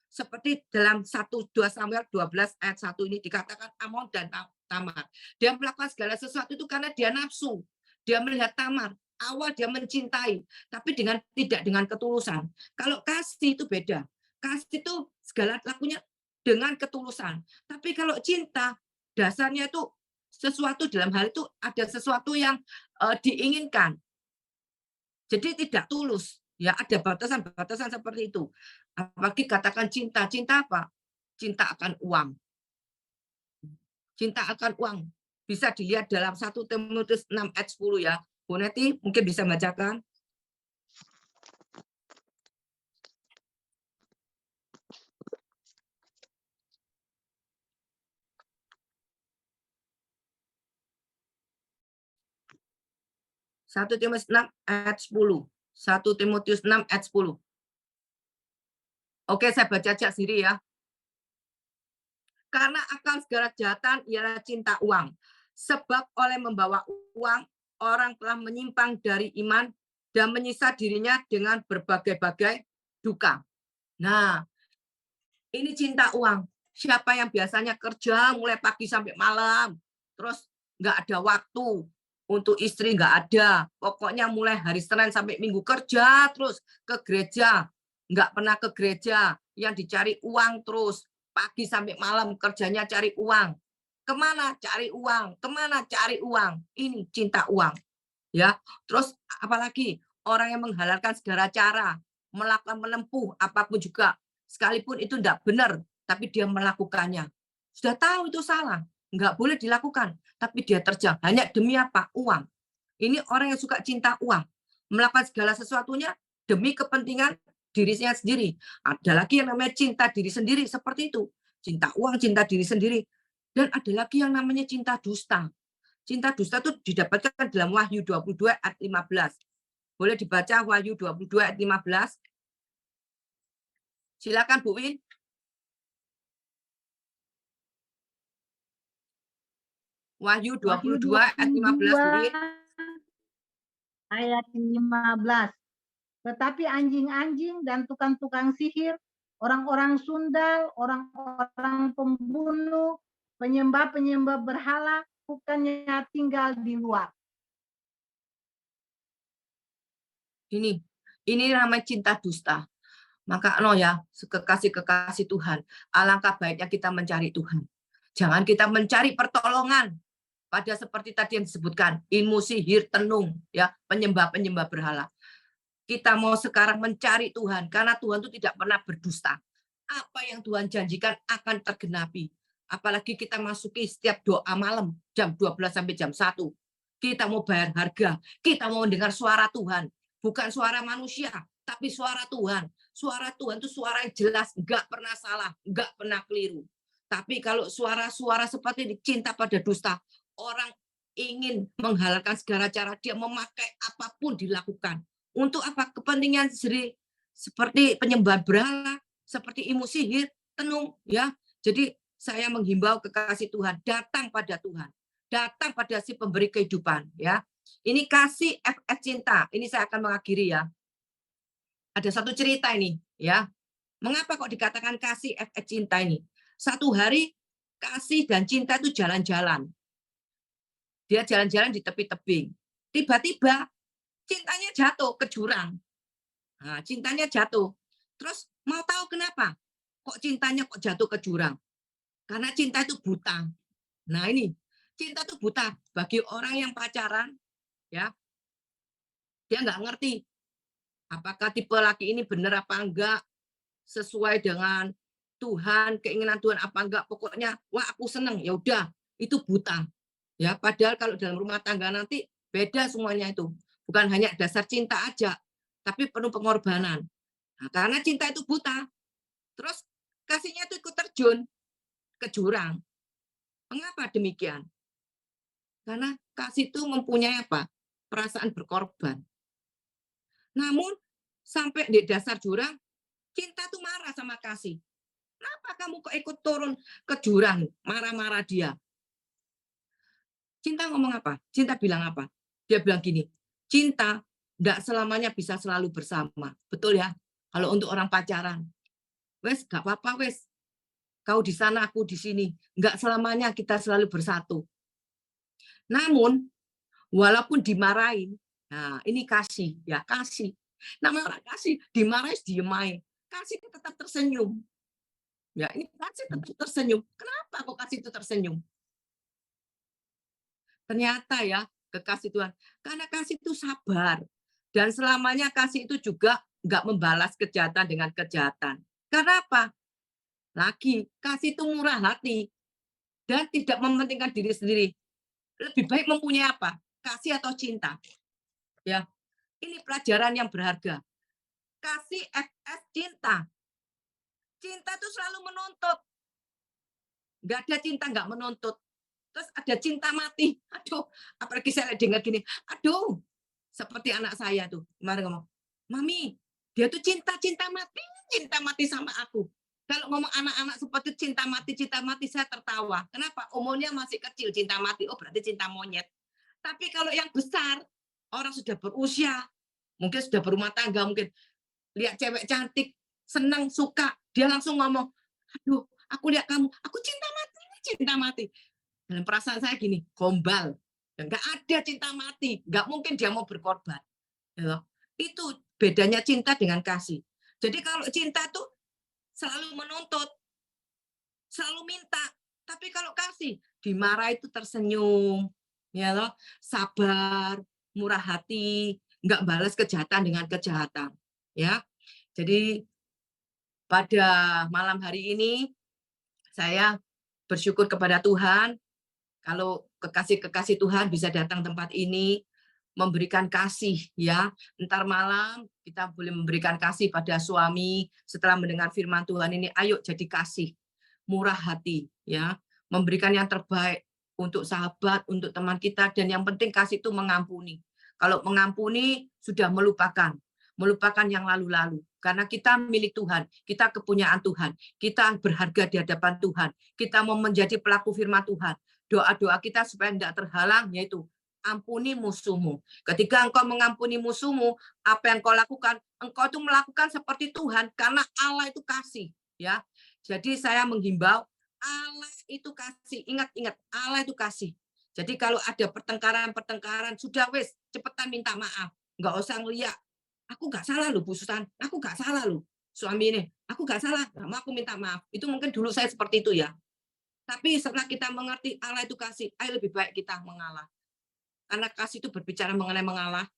Seperti dalam 1-2 Samuel 12 ayat 1 ini dikatakan Amnon dan Tamar. Dia melakukan segala sesuatu itu karena dia nafsu. Dia melihat Tamar. Awal dia mencintai, tapi tidak dengan ketulusan. Kalau kasih itu beda. Kasih itu segala lakunya dengan ketulusan. Tapi kalau cinta, dasarnya itu sesuatu dalam hal itu ada sesuatu yang diinginkan. Jadi tidak tulus. Ya, ada batasan-batasan seperti itu. Apalagi katakan cinta. Cinta apa? Cinta akan uang. Cinta akan uang. Bisa dilihat dalam 1 Timotius 6 ayat 10 ya. Bu Neti mungkin bisa bacakan. Satu Timotius 6 ayat 10. 1 Timotius 6 ayat 10. Oke, saya baca sendiri ya. Karena akal segala kejahatan ialah cinta uang. Sebab oleh membawa uang, orang telah menyimpang dari iman dan menyiksa dirinya dengan berbagai-bagai duka. Nah, ini cinta uang. Siapa yang biasanya kerja mulai pagi sampai malam, terus nggak ada waktu untuk istri, nggak ada. Pokoknya mulai hari Senin sampai Minggu kerja terus ke gereja, nggak pernah ke gereja. Yang dicari uang terus pagi sampai malam kerjanya cari uang. Kemana cari uang? Kemana cari uang? Ini cinta uang, ya. Terus apalagi orang yang menghalalkan segala cara, melakukan menempuh apapun juga, sekalipun itu tidak benar, tapi dia melakukannya. Sudah tahu itu salah, nggak boleh dilakukan, tapi dia terjang hanya demi apa? Uang. Ini orang yang suka cinta uang, melakukan segala sesuatunya demi kepentingan dirinya sendiri. Ada lagi yang namanya cinta diri sendiri seperti itu, cinta uang, cinta diri sendiri. Dan ada lagi yang namanya cinta dusta. Cinta dusta itu didapatkan dalam Wahyu 22 ayat 15. Boleh dibaca Wahyu 22 ayat 15. Silakan Bu Win. Wahyu 22 ayat 15 Bu Win. Ayat 15. Tetapi anjing-anjing dan tukang-tukang sihir, orang-orang sundal, orang-orang pembunuh, penyembah-penyembah berhala, bukannya tinggal di luar. Ini namanya cinta dusta. Maka ya, kekasih-kekasih Tuhan, alangkah baiknya kita mencari Tuhan. Jangan kita mencari pertolongan pada seperti tadi yang disebutkan, ilmu sihir, tenung, ya, penyembah-penyembah berhala. Kita mau sekarang mencari Tuhan, karena Tuhan itu tidak pernah berdusta. Apa yang Tuhan janjikan akan tergenapi. Apalagi kita masuki setiap doa malam, jam 12 sampai jam 1. Kita mau bayar harga, kita mau mendengar suara Tuhan. Bukan suara manusia, tapi suara Tuhan. Suara Tuhan itu suara yang jelas, nggak pernah salah, nggak pernah keliru. Tapi kalau suara-suara seperti ini, cinta pada dusta, orang ingin menghalalkan segala cara, dia memakai apapun dilakukan. Untuk apa? Kepentingan sendiri, seperti penyembah berhala, seperti ilmu sihir, tenung, ya. Jadi saya menghimbau kekasih Tuhan, datang pada Tuhan, datang pada si pemberi kehidupan, ya. Ini kasih FS cinta. Ini saya akan mengakhiri, ya. Ada satu cerita ini, ya. Mengapa kok dikatakan kasih FS cinta ini? Satu hari kasih dan cinta itu jalan-jalan. Dia jalan-jalan di tepi tebing. Tiba-tiba cintanya jatuh ke jurang. Nah, cintanya jatuh. Terus mau tahu kenapa? Kok cintanya kok jatuh ke jurang? Karena cinta itu buta. Nah ini, cinta itu buta. Bagi orang yang pacaran, ya, dia nggak ngerti apakah tipe laki ini benar apa enggak, sesuai dengan Tuhan, keinginan Tuhan apa enggak. Pokoknya, wah aku seneng, ya udah, itu buta. Ya, padahal kalau dalam rumah tangga nanti beda semuanya itu. Bukan hanya dasar cinta aja, tapi penuh pengorbanan. Nah, karena cinta itu buta, terus kasihnya itu ikut terjun ke jurang. Mengapa demikian? Karena kasih itu mempunyai apa? Perasaan berkorban. Namun sampai di dasar jurang, cinta itu marah sama kasih. Kenapa kamu kok ikut turun ke jurang? Marah-marah dia. Cinta ngomong apa? Cinta bilang apa? Dia bilang gini, cinta tidak selamanya bisa selalu bersama. Betul ya? Kalau untuk orang pacaran. Wes, gak apa-apa wes. Kau di sana, aku di sini. Nggak selamanya kita selalu bersatu. Namun, walaupun dimarahin, nah ini kasih, ya kasih. Namanya orang kasih, dimarahin, diemai. Kasih itu tetap tersenyum. Ya, ini kasih tetap tersenyum. Kenapa kok kasih itu tersenyum? Ternyata ya, kekasih Tuhan. Karena kasih itu sabar. Dan selamanya kasih itu juga nggak membalas kejahatan dengan kejahatan. Karena apa? Lagi, kasih itu murah hati. Dan tidak mementingkan diri sendiri. Lebih baik mempunyai apa? Kasih atau cinta. Ya, ini pelajaran yang berharga. Kasih FS cinta. Cinta itu selalu menuntut. Nggak ada cinta nggak menuntut. Terus ada cinta mati. Aduh, apalagi saya dengar gini. Aduh, seperti anak saya tuh. Kemarin ngomong, Mami, dia tuh cinta mati sama aku. Kalau ngomong anak-anak seperti cinta mati, saya tertawa. Kenapa? Umurnya masih kecil, cinta mati. Oh, berarti cinta monyet. Tapi kalau yang besar, orang sudah berusia, mungkin sudah berumah tangga, mungkin lihat cewek cantik, senang, suka, dia langsung ngomong, aduh, aku lihat kamu, aku cinta mati, cinta mati. Dalam perasaan saya gini, gombal. Enggak ada cinta mati, enggak mungkin dia mau berkorban. Itu bedanya cinta dengan kasih. Jadi kalau cinta tuh selalu menuntut, selalu minta. Tapi kalau kasih, dimarah itu tersenyum, ya loh, sabar, murah hati, nggak balas kejahatan dengan kejahatan, ya. Jadi pada malam hari ini saya bersyukur kepada Tuhan kalau kekasih-kekasih Tuhan bisa datang tempat ini memberikan kasih, ya. Entar malam kita boleh memberikan kasih pada suami setelah mendengar firman Tuhan ini, ayo jadi kasih, murah hati, ya, memberikan yang terbaik untuk sahabat, untuk teman kita, dan yang penting kasih itu mengampuni. Kalau mengampuni sudah melupakan yang lalu-lalu. Karena kita milik Tuhan, kita kepunyaan Tuhan, kita berharga di hadapan Tuhan, kita mau menjadi pelaku firman Tuhan. Doa-doa kita supaya tidak terhalang, yaitu ampuni musuhmu. Ketika engkau mengampuni musuhmu, apa yang kau lakukan? Engkau itu melakukan seperti Tuhan, karena Allah itu kasih, ya. Jadi saya menghimbau, Allah itu kasih. Ingat-ingat, Allah itu kasih. Jadi kalau ada pertengkaran, sudah wes, cepetan minta maaf. Enggak usah ngeliat, aku nggak salah loh Bu Susan, aku nggak salah loh suami ini, aku nggak salah, aku minta maaf. Itu mungkin dulu saya seperti itu ya. Tapi setelah kita mengerti Allah itu kasih, ayo lebih baik kita mengalah. Karena kasih itu berbicara mengenai mengalah,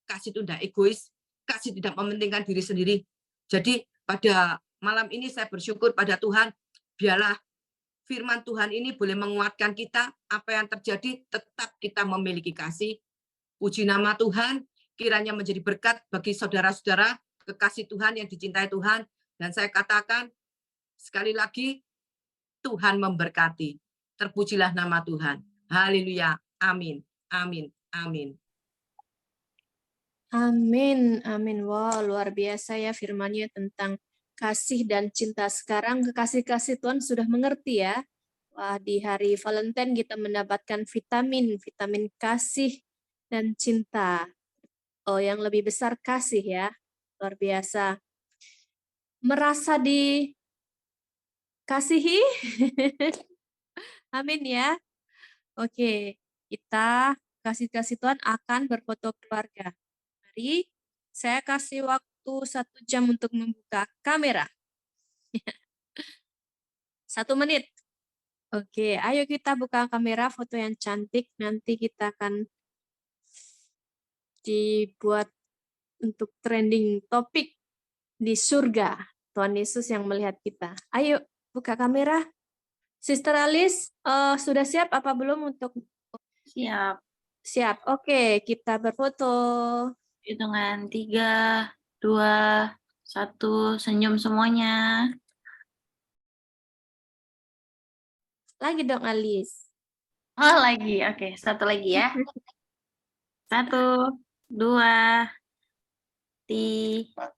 kasih itu tidak egois, kasih tidak mementingkan diri sendiri. Jadi pada malam ini saya bersyukur pada Tuhan, biarlah firman Tuhan ini boleh menguatkan kita, apa yang terjadi tetap kita memiliki kasih. Puji nama Tuhan, kiranya menjadi berkat bagi saudara-saudara, kekasih Tuhan yang dicintai Tuhan. Dan saya katakan, sekali lagi, Tuhan memberkati. Terpujilah nama Tuhan. Haleluya. Amin. Amin. Amin. Amin, amin. Wow, luar biasa ya firman-Nya tentang kasih dan cinta. Sekarang kekasih-kasih Tuhan sudah mengerti ya. Wah, di hari Valentine kita mendapatkan vitamin kasih dan cinta. Oh, yang lebih besar kasih ya. Luar biasa. Merasa dikasihi? Amin ya. Oke, kita kasih Tuhan akan berfoto keluarga. Mari saya kasih waktu 1 jam untuk membuka kamera. 1 menit. Oke, ayo kita buka kamera foto yang cantik. Nanti kita akan dibuat untuk trending topik di surga. Tuhan Yesus yang melihat kita. Ayo buka kamera. Sister Alice, sudah siap apa belum untuk? Siap. Siap. Oke, kita berfoto. Hitungan 3, 2, 1, senyum semuanya. Lagi dong, Alice. Oh, lagi. Oke, 1 lagi ya. 1, 2, 3.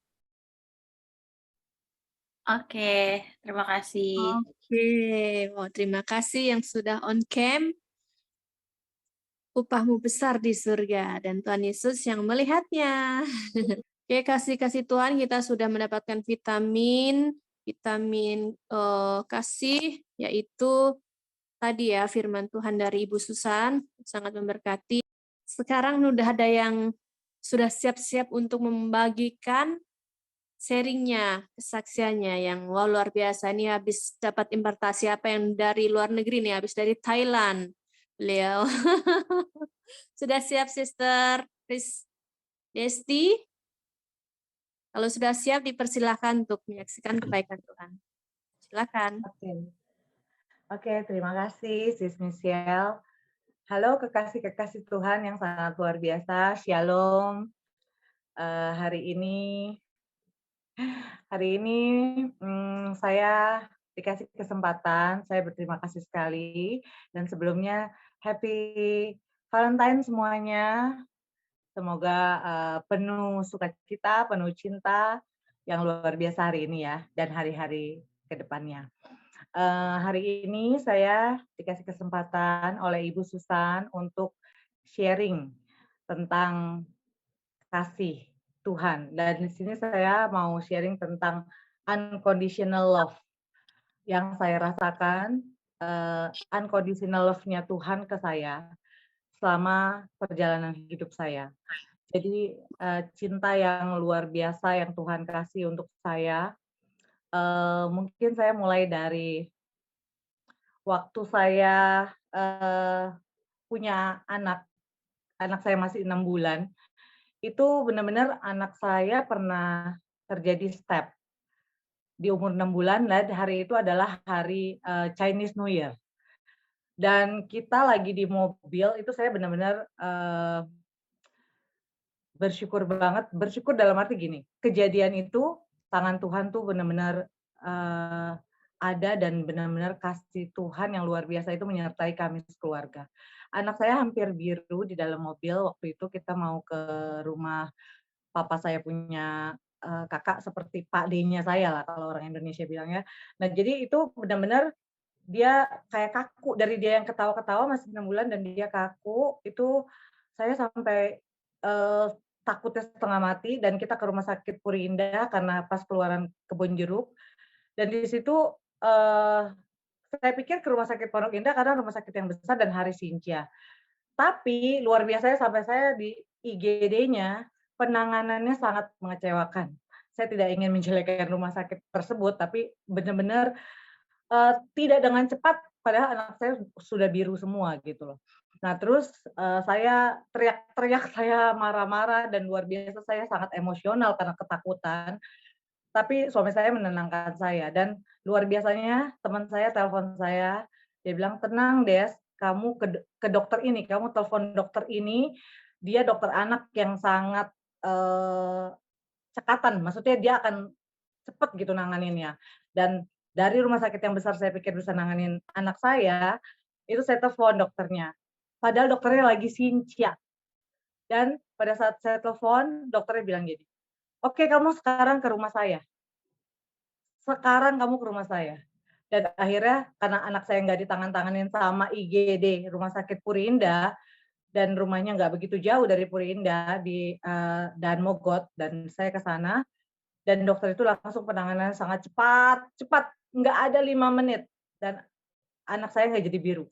Oke, terima kasih. Oke, oh, terima kasih yang sudah on cam. Upahmu besar di surga dan Tuhan Yesus yang melihatnya. Oke, kasih Tuhan kita sudah mendapatkan vitamin kasih, yaitu tadi ya firman Tuhan dari Ibu Susan, sangat memberkati. Sekarang udah ada yang sudah siap-siap untuk membagikan sharingnya, kesaksiannya yang wow, luar biasa. Ini habis dapat impartasi apa yang dari luar negeri nih, habis dari Thailand. Beliau. Sudah siap, Sister Desti? Kalau sudah siap, dipersilakan untuk menyaksikan kebaikan Tuhan. Silakan. Oke, terima kasih, Sis Michelle. Halo kekasih-kekasih Tuhan yang sangat luar biasa. Shalom. Hari ini saya dikasih kesempatan, saya berterima kasih sekali. Dan sebelumnya, Happy Valentine semuanya. Semoga penuh sukacita, penuh cinta yang luar biasa hari ini ya, dan hari-hari ke depannya. Hari ini saya dikasih kesempatan oleh Ibu Susan untuk sharing tentang kasih Tuhan. Dan di sini saya mau sharing tentang unconditional love yang saya rasakan, unconditional love-nya Tuhan ke saya selama perjalanan hidup saya. Jadi, cinta yang luar biasa yang Tuhan kasih untuk saya, mungkin saya mulai dari waktu saya, punya anak saya masih 6 bulan, itu benar-benar anak saya pernah terjadi step di umur 6 bulan dan hari itu adalah hari, Chinese New Year. Dan kita lagi di mobil, itu saya benar-benar, bersyukur banget, bersyukur dalam arti gini, kejadian itu tangan Tuhan tuh benar-benar, ada dan benar-benar kasih Tuhan yang luar biasa itu menyertai kami sekeluarga. Anak saya hampir biru di dalam mobil, waktu itu kita mau ke rumah papa saya punya, kakak seperti Pak D-nya saya lah kalau orang Indonesia bilangnya. Nah jadi itu benar-benar dia kayak kaku, dari dia yang ketawa-ketawa masih 6 bulan dan dia kaku, itu saya sampai, eee, takutnya setengah mati dan kita ke rumah sakit Puri Indah karena pas keluaran kebun jeruk dan di situ, saya pikir ke rumah sakit Pondok Indah karena rumah sakit yang besar dan hari Sinja. Tapi luar biasanya sampai saya di IGD-nya, penanganannya sangat mengecewakan. Saya tidak ingin menjelekkan rumah sakit tersebut, tapi benar-benar tidak dengan cepat, padahal anak saya sudah biru semua gitu loh. Nah terus, saya teriak-teriak, saya marah-marah dan luar biasa saya sangat emosional karena ketakutan, tapi suami saya menenangkan saya dan luar biasanya teman saya telepon saya, dia bilang, "Tenang Des, kamu ke dokter ini, kamu telepon dokter ini, dia dokter anak yang sangat, cekatan, maksudnya dia akan cepet gitu nanganinnya." Dan dari rumah sakit yang besar saya pikir bisa nanganin anak saya, itu saya telepon dokternya. Padahal dokternya lagi Sinca. Dan pada saat saya telepon, dokternya bilang gini, "Oke kamu sekarang ke rumah saya. Sekarang kamu ke rumah saya." Dan akhirnya karena anak saya nggak ditangan-tanganin sama IGD Rumah Sakit Puri Indah, dan rumahnya nggak begitu jauh dari Puri Indah di, Daan Mogot dan saya ke sana, dan dokter itu langsung penanganan sangat cepat cepat, nggak ada 5 menit dan anak saya nggak jadi biru.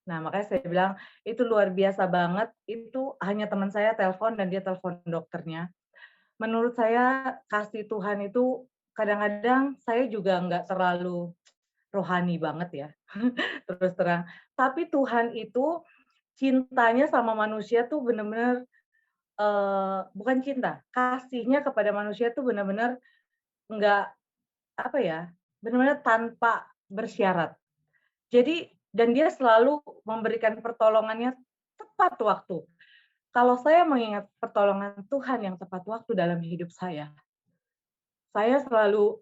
Nah, makanya saya bilang, itu luar biasa banget, itu hanya teman saya telepon dan dia telepon dokternya. Menurut saya kasih Tuhan itu kadang-kadang saya juga nggak terlalu rohani banget ya, terus terang. Tapi Tuhan itu cintanya sama manusia tuh benar-benar, bukan cinta, kasihnya kepada manusia tuh benar-benar nggak, apa ya, benar-benar tanpa bersyarat. Jadi dan dia selalu memberikan pertolongannya tepat waktu. Kalau saya mengingat pertolongan Tuhan yang tepat waktu dalam hidup saya selalu,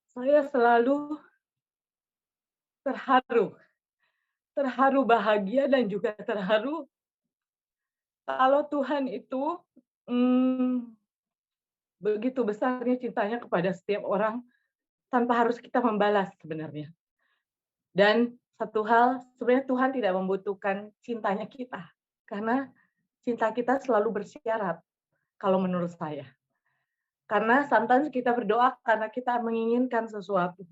saya selalu terharu, terharu bahagia dan juga terharu kalau Tuhan itu, mmm, begitu besarnya cintanya kepada setiap orang tanpa harus kita membalas sebenarnya. Dan satu hal, sebenarnya Tuhan tidak membutuhkan cintanya kita, karena cinta kita selalu bersyarat, kalau menurut saya. Karena sometimes kita berdoa karena kita menginginkan sesuatu.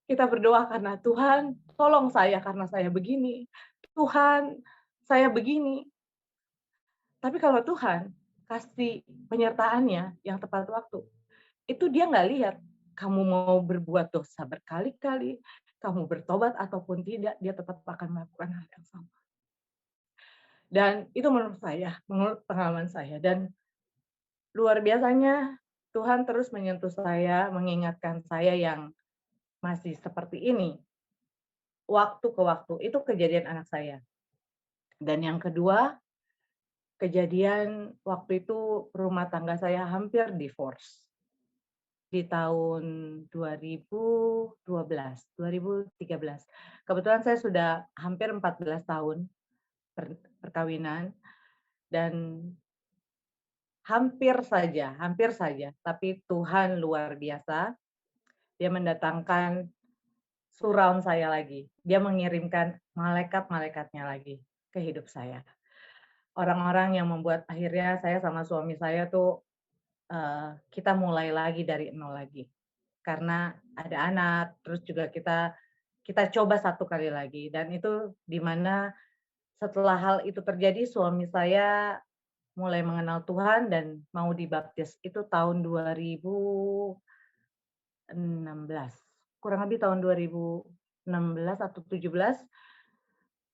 Kita berdoa karena, "Tuhan, tolong saya karena saya begini. Tuhan, saya begini." Tapi kalau Tuhan kasih penyertaannya yang tepat waktu, itu dia nggak lihat kamu mau berbuat dosa berkali-kali, kamu bertobat ataupun tidak, dia tetap akan melakukan hal yang sama. Dan itu menurut saya, menurut pengalaman saya dan luar biasanya Tuhan terus menyentuh saya, mengingatkan saya yang masih seperti ini, waktu ke waktu, itu kejadian anak saya. Dan yang kedua, kejadian waktu itu rumah tangga saya hampir divorce. Di tahun 2013. Kebetulan saya sudah hampir 14 tahun perkawinan dan hampir saja, tapi Tuhan luar biasa. Dia mendatangkan surround saya lagi. Dia mengirimkan malaikat-malaikatnya lagi ke hidup saya. Orang-orang yang membuat akhirnya saya sama suami saya tuh kita mulai lagi dari nol lagi. Karena ada anak, terus juga kita coba satu kali lagi, dan itu di mana setelah hal itu terjadi suami saya mulai mengenal Tuhan dan mau dibaptis. Itu tahun 2016. Kurang lebih tahun 2016 atau 17.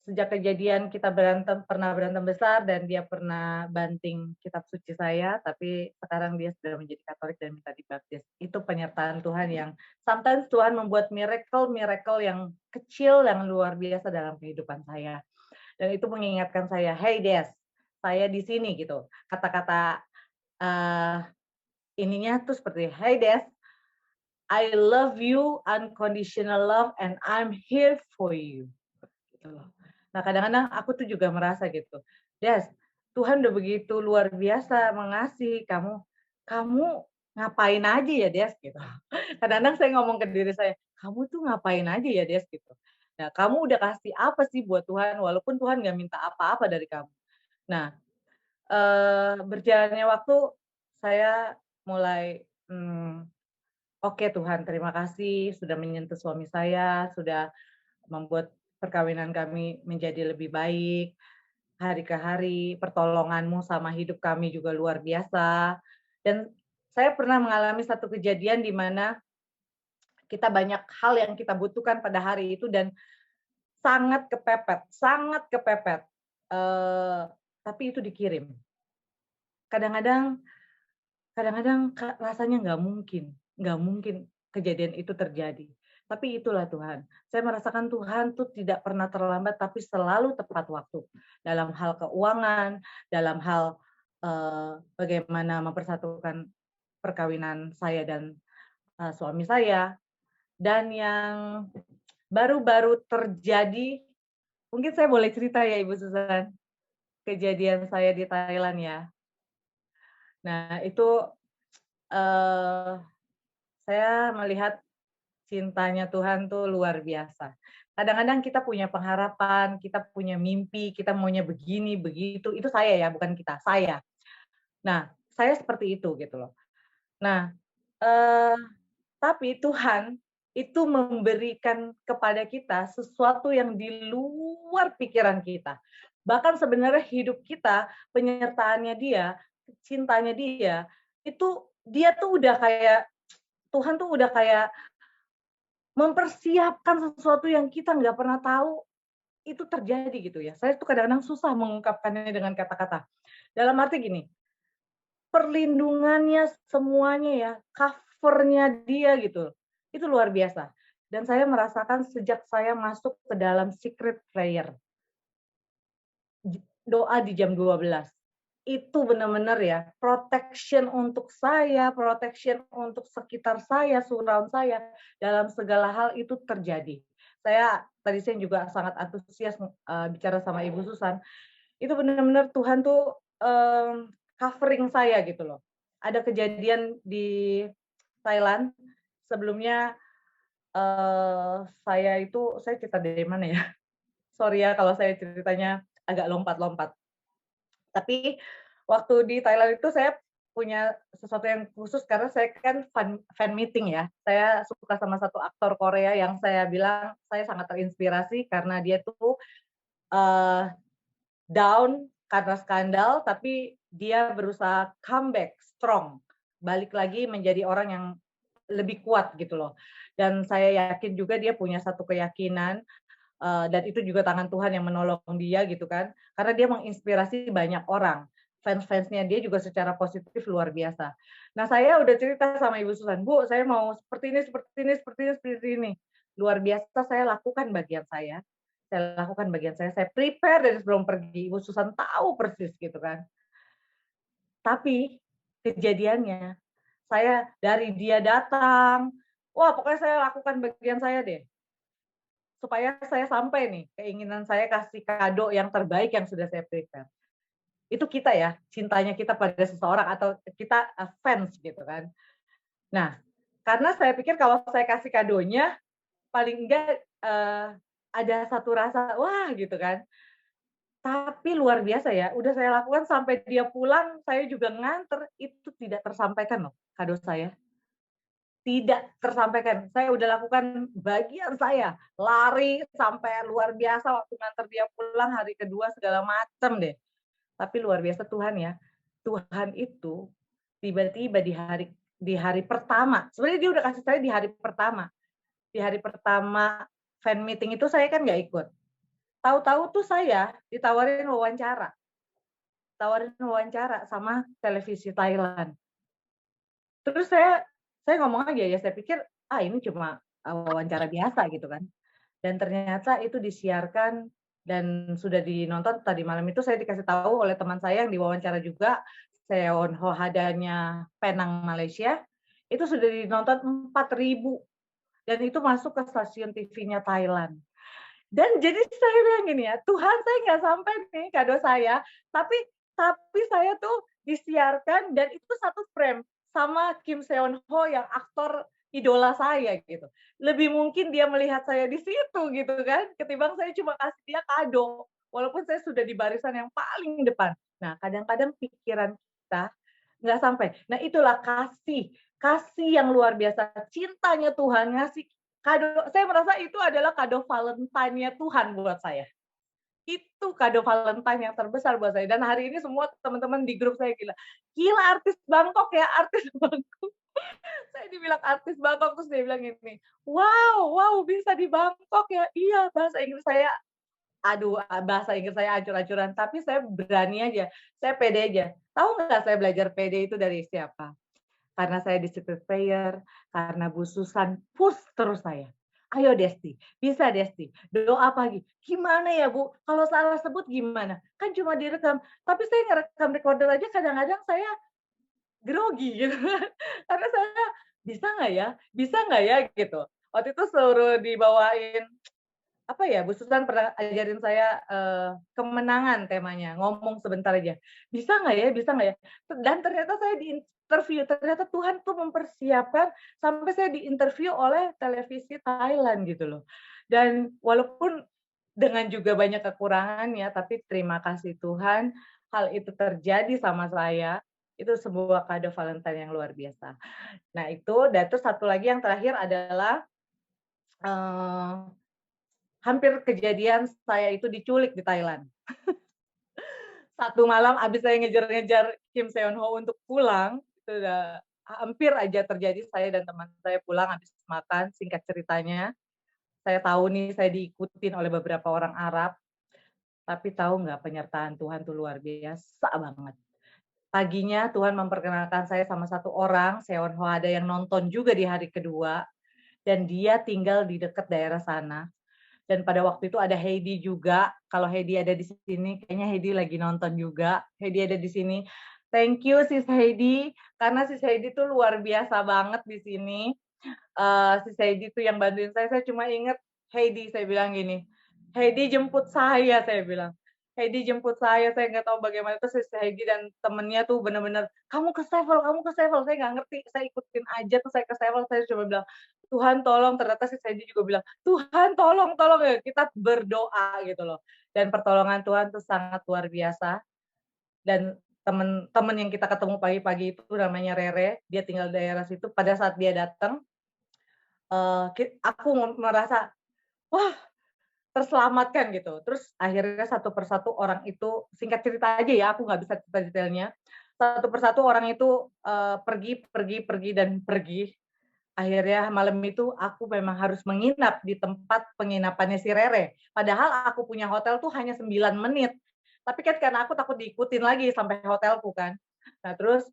Sejak kejadian kita pernah berantem besar dan dia pernah banting kitab suci saya, tapi sekarang dia sudah menjadi Katolik dan minta dibaptis. Itu penyertaan Tuhan yang sometimes Tuhan membuat miracle yang kecil yang luar biasa dalam kehidupan saya. Dan itu mengingatkan saya, hey Des, saya di sini gitu. Kata-kata ininya tuh seperti, hey Des, I love you, unconditional love, and I'm here for you. Gitu loh. Nah, kadang-kadang aku tuh juga merasa gitu, Des, Tuhan udah begitu luar biasa mengasihi kamu. Kamu ngapain aja ya, Des? Gitu. Kadang-kadang saya ngomong ke diri saya, kamu tuh ngapain aja ya, Des? Gitu. Nah, kamu udah kasih apa sih buat Tuhan, walaupun Tuhan nggak minta apa-apa dari kamu. Nah, berjalannya waktu, saya mulai, oke Tuhan, terima kasih sudah menyentuh suami saya, sudah membuat perkawinan kami menjadi lebih baik. Hari ke hari, pertolongan-Mu sama hidup kami juga luar biasa. Dan saya pernah mengalami satu kejadian di mana kita banyak hal yang kita butuhkan pada hari itu dan sangat kepepet. Tapi itu dikirim. Kadang-kadang rasanya nggak mungkin kejadian itu terjadi. Tapi itulah Tuhan. Saya merasakan Tuhan tuh tidak pernah terlambat, tapi selalu tepat waktu. Dalam hal keuangan, dalam hal bagaimana mempersatukan perkawinan saya dan suami saya. Dan yang baru-baru terjadi, mungkin saya boleh cerita ya Ibu Susan, kejadian saya di Thailand ya. Nah itu saya melihat cintanya Tuhan tuh luar biasa. Kadang-kadang kita punya pengharapan, kita punya mimpi, kita maunya begini, begitu. Itu saya ya, bukan kita, saya. Nah, saya seperti itu gitu loh. Nah, tapi Tuhan itu memberikan kepada kita sesuatu yang di luar pikiran kita. Bahkan sebenarnya hidup kita, penyertaannya dia, cintanya dia, itu dia tuh udah kayak, Tuhan tuh udah kayak mempersiapkan sesuatu yang kita nggak pernah tahu itu terjadi gitu ya. Saya tuh kadang-kadang susah mengungkapkannya dengan kata-kata. Dalam arti gini, perlindungannya semuanya ya, cover-nya dia gitu, itu luar biasa. Dan saya merasakan sejak saya masuk ke dalam secret prayer, doa di jam 12. Itu benar-benar ya, protection untuk saya, protection untuk sekitar saya, surround saya, dalam segala hal itu terjadi. Tadi saya juga sangat antusias bicara sama Ibu Susan, itu benar-benar Tuhan tuh covering saya gitu loh. Ada kejadian di Thailand, sebelumnya saya cerita dari mana ya? Sorry ya kalau saya ceritanya agak lompat-lompat. Tapi waktu di Thailand itu saya punya sesuatu yang khusus karena saya kan fan meeting ya. Saya suka sama satu aktor Korea yang saya bilang saya sangat terinspirasi karena dia tuh down karena skandal, tapi dia berusaha comeback strong, balik lagi menjadi orang yang lebih kuat gitu loh. Dan saya yakin juga dia punya satu keyakinan, dan itu juga tangan Tuhan yang menolong dia gitu kan, karena dia menginspirasi banyak orang. Fans-fansnya dia juga secara positif luar biasa. Nah saya udah cerita sama Ibu Susan, Bu saya mau seperti ini. Luar biasa saya lakukan bagian saya prepare dari sebelum pergi, Ibu Susan tahu persis gitu kan. Tapi kejadiannya, saya dari dia datang, wah pokoknya saya lakukan bagian saya deh. Supaya saya sampai nih, keinginan saya kasih kado yang terbaik yang sudah saya prepare. Itu kita ya, cintanya kita pada seseorang atau kita fans gitu kan. Nah, karena saya pikir kalau saya kasih kadonya, paling enggak ada satu rasa, wah gitu kan. Tapi luar biasa ya, udah saya lakukan sampai dia pulang, saya juga nganter, itu tidak tersampaikan loh kado saya. Tidak tersampaikan. Saya udah lakukan bagian saya, lari sampai luar biasa waktu nganter dia pulang hari kedua segala macam deh. Tapi luar biasa Tuhan ya. Tuhan itu tiba-tiba di hari pertama, sebenarnya dia udah kasih saya di hari pertama. Di hari pertama fan meeting itu saya kan nggak ikut. Tahu-tahu tuh saya ditawarin wawancara sama televisi Thailand. Terus saya ngomong aja ya, saya pikir, ini cuma wawancara biasa gitu kan. Dan ternyata itu disiarkan dan sudah dinonton tadi malam itu saya dikasih tahu oleh teman saya yang diwawancara juga, Seon Ho Hadanya Penang, Malaysia, itu sudah dinonton 4.000 dan itu masuk ke stasiun TV-nya Thailand. Dan jadi saya bilang gini ya, Tuhan saya nggak sampai nih kado saya, tapi saya tuh disiarkan dan itu satu frame sama Kim Seon Ho yang aktor idola saya gitu. Lebih mungkin dia melihat saya di situ gitu kan, ketimbang saya cuma kasih dia kado, walaupun saya sudah di barisan yang paling depan. Nah, kadang-kadang pikiran kita nggak sampai. Nah, itulah kasih yang luar biasa, cintanya Tuhan ngasih kado. Saya merasa itu adalah kado Valentine-nya Tuhan buat saya. Itu kado Valentine yang terbesar buat saya. Dan hari ini semua teman-teman di grup saya gila artis Bangkok ya, artis Bangkok. Saya dibilang artis Bangkok, terus dia bilang gini, wow bisa di Bangkok ya. Iya, bahasa Inggris saya, bahasa Inggris saya ancur-ancuran, tapi saya berani aja, saya pede aja. Tahu nggak saya belajar pede itu dari siapa? Karena saya di secret prayer, karena Bu Susan push terus saya. Ayo Desti, bisa Desti, doa pagi. Gimana ya Bu, kalau salah sebut gimana? Kan cuma direkam, tapi saya ngerekam recorder aja kadang-kadang saya grogi gitu. Karena saya, bisa nggak ya gitu. Waktu itu suruh dibawain, Bu Susan pernah ajarin saya kemenangan temanya, ngomong sebentar aja. Bisa nggak ya? Dan ternyata saya diinterview, ternyata Tuhan tuh mempersiapkan sampai saya diinterview oleh televisi Thailand gitu loh. Dan walaupun dengan juga banyak kekurangannya, tapi terima kasih Tuhan hal itu terjadi sama saya. Itu sebuah kado Valentine yang luar biasa. Nah itu, dan terus satu lagi yang terakhir adalah hampir kejadian saya itu diculik di Thailand. Satu malam abis saya ngejar-ngejar Kim Seon Ho untuk pulang, itu udah hampir aja terjadi, saya dan teman saya pulang habis makan, singkat ceritanya. Saya tahu nih saya diikutin oleh beberapa orang Arab, tapi tahu nggak penyertaan Tuhan tuh luar biasa banget. Paginya Tuhan memperkenalkan saya sama satu orang, Seon Ho ada yang nonton juga di hari kedua, dan dia tinggal di dekat daerah sana. Dan pada waktu itu ada Heidi juga. Kalau Heidi ada di sini, kayaknya Heidi lagi nonton juga. Heidi ada di sini. Thank you Sis Heidi, karena Sis Heidi tuh luar biasa banget di sini. Sis Heidi tuh yang bantuin saya cuma inget Heidi, saya bilang gini, Heidi jemput saya bilang. Heidi jemput saya nggak tahu bagaimana. Terus Sis Heidi dan temennya tuh bener-bener, kamu ke Sevel, saya nggak ngerti, saya ikutin aja, tuh saya ke Sevel, saya coba bilang, Tuhan tolong. Ternyata Sis Heidi juga bilang, Tuhan tolong ya, kita berdoa gitu loh. Dan pertolongan Tuhan tuh sangat luar biasa. Dan temen yang kita ketemu pagi-pagi itu namanya Rere, dia tinggal di daerah situ. Pada saat dia datang, aku merasa, wah, terselamatkan gitu. Terus akhirnya satu persatu orang itu, singkat cerita aja ya, aku nggak bisa cerita detailnya. Satu persatu orang itu pergi. Akhirnya malam itu aku memang harus menginap di tempat penginapannya si Rere. Padahal aku punya hotel tuh hanya 9 menit. Tapi kan karena aku takut diikutin lagi sampai hotelku kan. Nah terus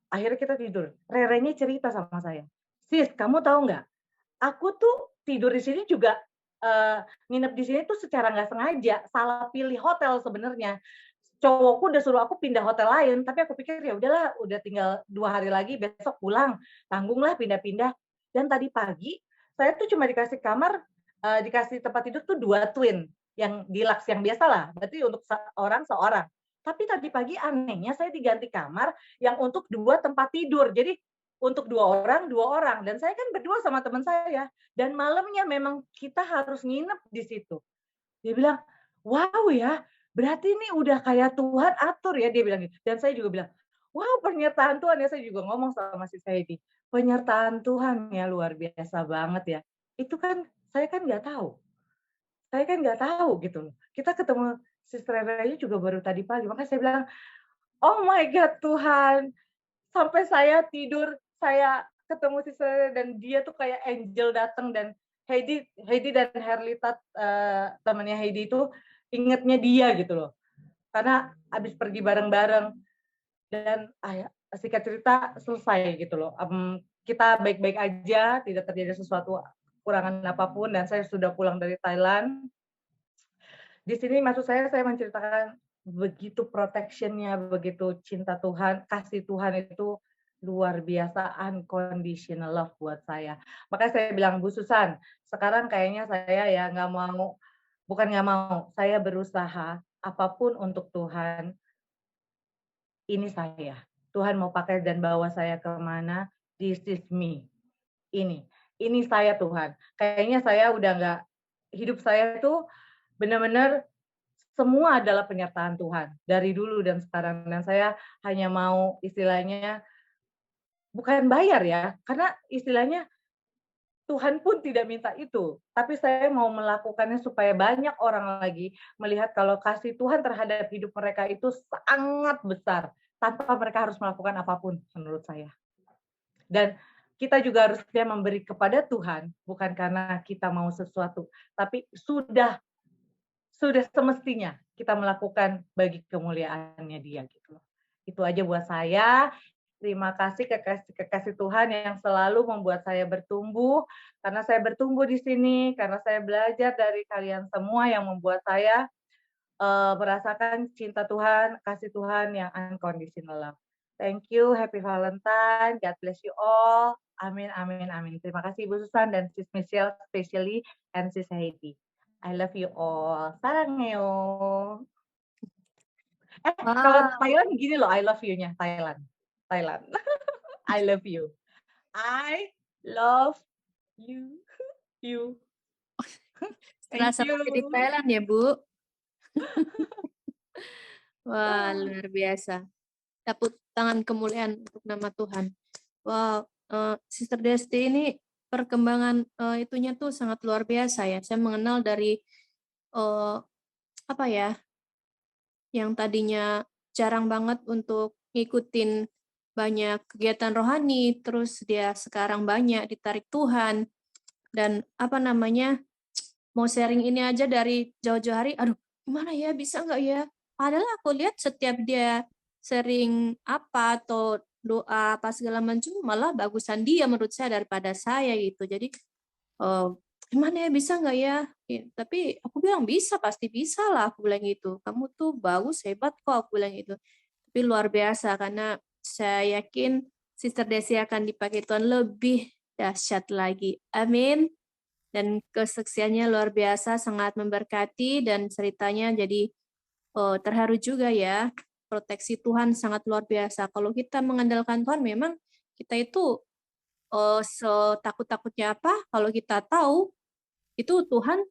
akhirnya kita tidur. Rerenya cerita sama saya, Sis, kamu tahu nggak? Aku tuh tidur di sini juga nginep di sini tuh secara nggak sengaja, salah pilih hotel sebenarnya. Cowokku udah suruh aku pindah hotel lain, tapi aku pikir ya udahlah, udah tinggal 2 hari lagi besok pulang, tanggunglah pindah-pindah. Dan tadi pagi saya tuh cuma dikasih kamar, dikasih tempat tidur tuh 2 twin yang deluxe yang biasalah, berarti untuk seorang. Tapi tadi pagi anehnya saya diganti kamar yang untuk 2 tempat tidur. Jadi untuk 2 orang, dan saya kan berdua sama teman saya. Dan malamnya memang kita harus nginep di situ. Dia bilang, "Wow ya, berarti ini udah kayak Tuhan atur ya," dia bilang gitu. Dan saya juga bilang, "Wow, penyertaan Tuhan ya," saya juga ngomong sama si Heidi, "Penyertaan Tuhan ya luar biasa banget ya." Itu kan saya kan nggak tahu. Saya kan nggak tahu gitu loh. Kita ketemu Sister Reranya juga baru tadi pagi, makanya saya bilang, "Oh my God Tuhan." Sampai saya tidur, saya ketemu Sister Rere dan dia tuh kayak angel datang, dan Heidi dan Herlita, temannya Heidi itu ingetnya dia gitu loh. Karena habis pergi bareng-bareng dan singkat cerita selesai gitu loh. Kita baik-baik aja, tidak terjadi sesuatu kekurangan apapun, dan saya sudah pulang dari Thailand. Di sini maksud saya menceritakan begitu protection-nya, begitu cinta Tuhan, kasih Tuhan itu luar biasa, unconditional love buat saya. Makanya saya bilang, Bu Susan, sekarang kayaknya saya ya bukan nggak mau, saya berusaha apapun untuk Tuhan. Ini saya. Tuhan mau pakai dan bawa saya kemana, this is me. Ini saya Tuhan. Kayaknya saya udah nggak, hidup saya itu benar-benar semua adalah penyertaan Tuhan dari dulu dan sekarang, dan saya hanya mau istilahnya bukan bayar ya, karena istilahnya Tuhan pun tidak minta itu, tapi saya mau melakukannya supaya banyak orang lagi melihat kalau kasih Tuhan terhadap hidup mereka itu sangat besar tanpa mereka harus melakukan apapun menurut saya. Dan kita juga harusnya memberi kepada Tuhan bukan karena kita mau sesuatu, tapi sudah semestinya kita melakukan bagi kemuliaannya Dia gitu loh. Itu aja buat saya. Terima kasih kekasih Tuhan yang selalu membuat saya bertumbuh, karena saya bertumbuh di sini, karena saya belajar dari kalian semua yang membuat saya merasakan cinta Tuhan, kasih Tuhan yang unconditional love. Thank you, happy Valentine, God bless you all. Amin, amin, amin. Terima kasih Ibu Susan dan Sis Michelle, especially, and Sis Heidi. I love you all. Saranghayo. Kalau Thailand gini loh, I love you-nya, Thailand. I love you. I love you. Terasa Thank masih di you. Thailand ya, Bu? Wah, luar biasa. Tepuk tangan kemuliaan untuk nama Tuhan. Wow, Sister Desti ini perkembangan itunya tuh sangat luar biasa ya. Saya mengenal dari yang tadinya jarang banget untuk ngikutin banyak kegiatan rohani, terus dia sekarang banyak ditarik Tuhan, dan mau sharing ini aja dari jauh-jauh hari, aduh gimana ya, bisa nggak ya? Padahal aku lihat setiap dia sering atau doa apa segala macam, malah bagusan dia menurut saya daripada saya gitu. Jadi gimana ya, bisa nggak ya? Tapi aku bilang bisa, pasti bisa lah, aku bilang gitu. Kamu tuh bagus, hebat kok, aku bilang gitu. Tapi luar biasa, karena saya yakin Sister Desi akan dipakai Tuhan lebih dahsyat lagi. Amin. Dan kesaksiannya luar biasa, sangat memberkati, dan ceritanya jadi terharu juga ya. Proteksi Tuhan sangat luar biasa. Kalau kita mengandalkan Tuhan, memang kita itu setakut-takutnya apa, kalau kita tahu itu Tuhan,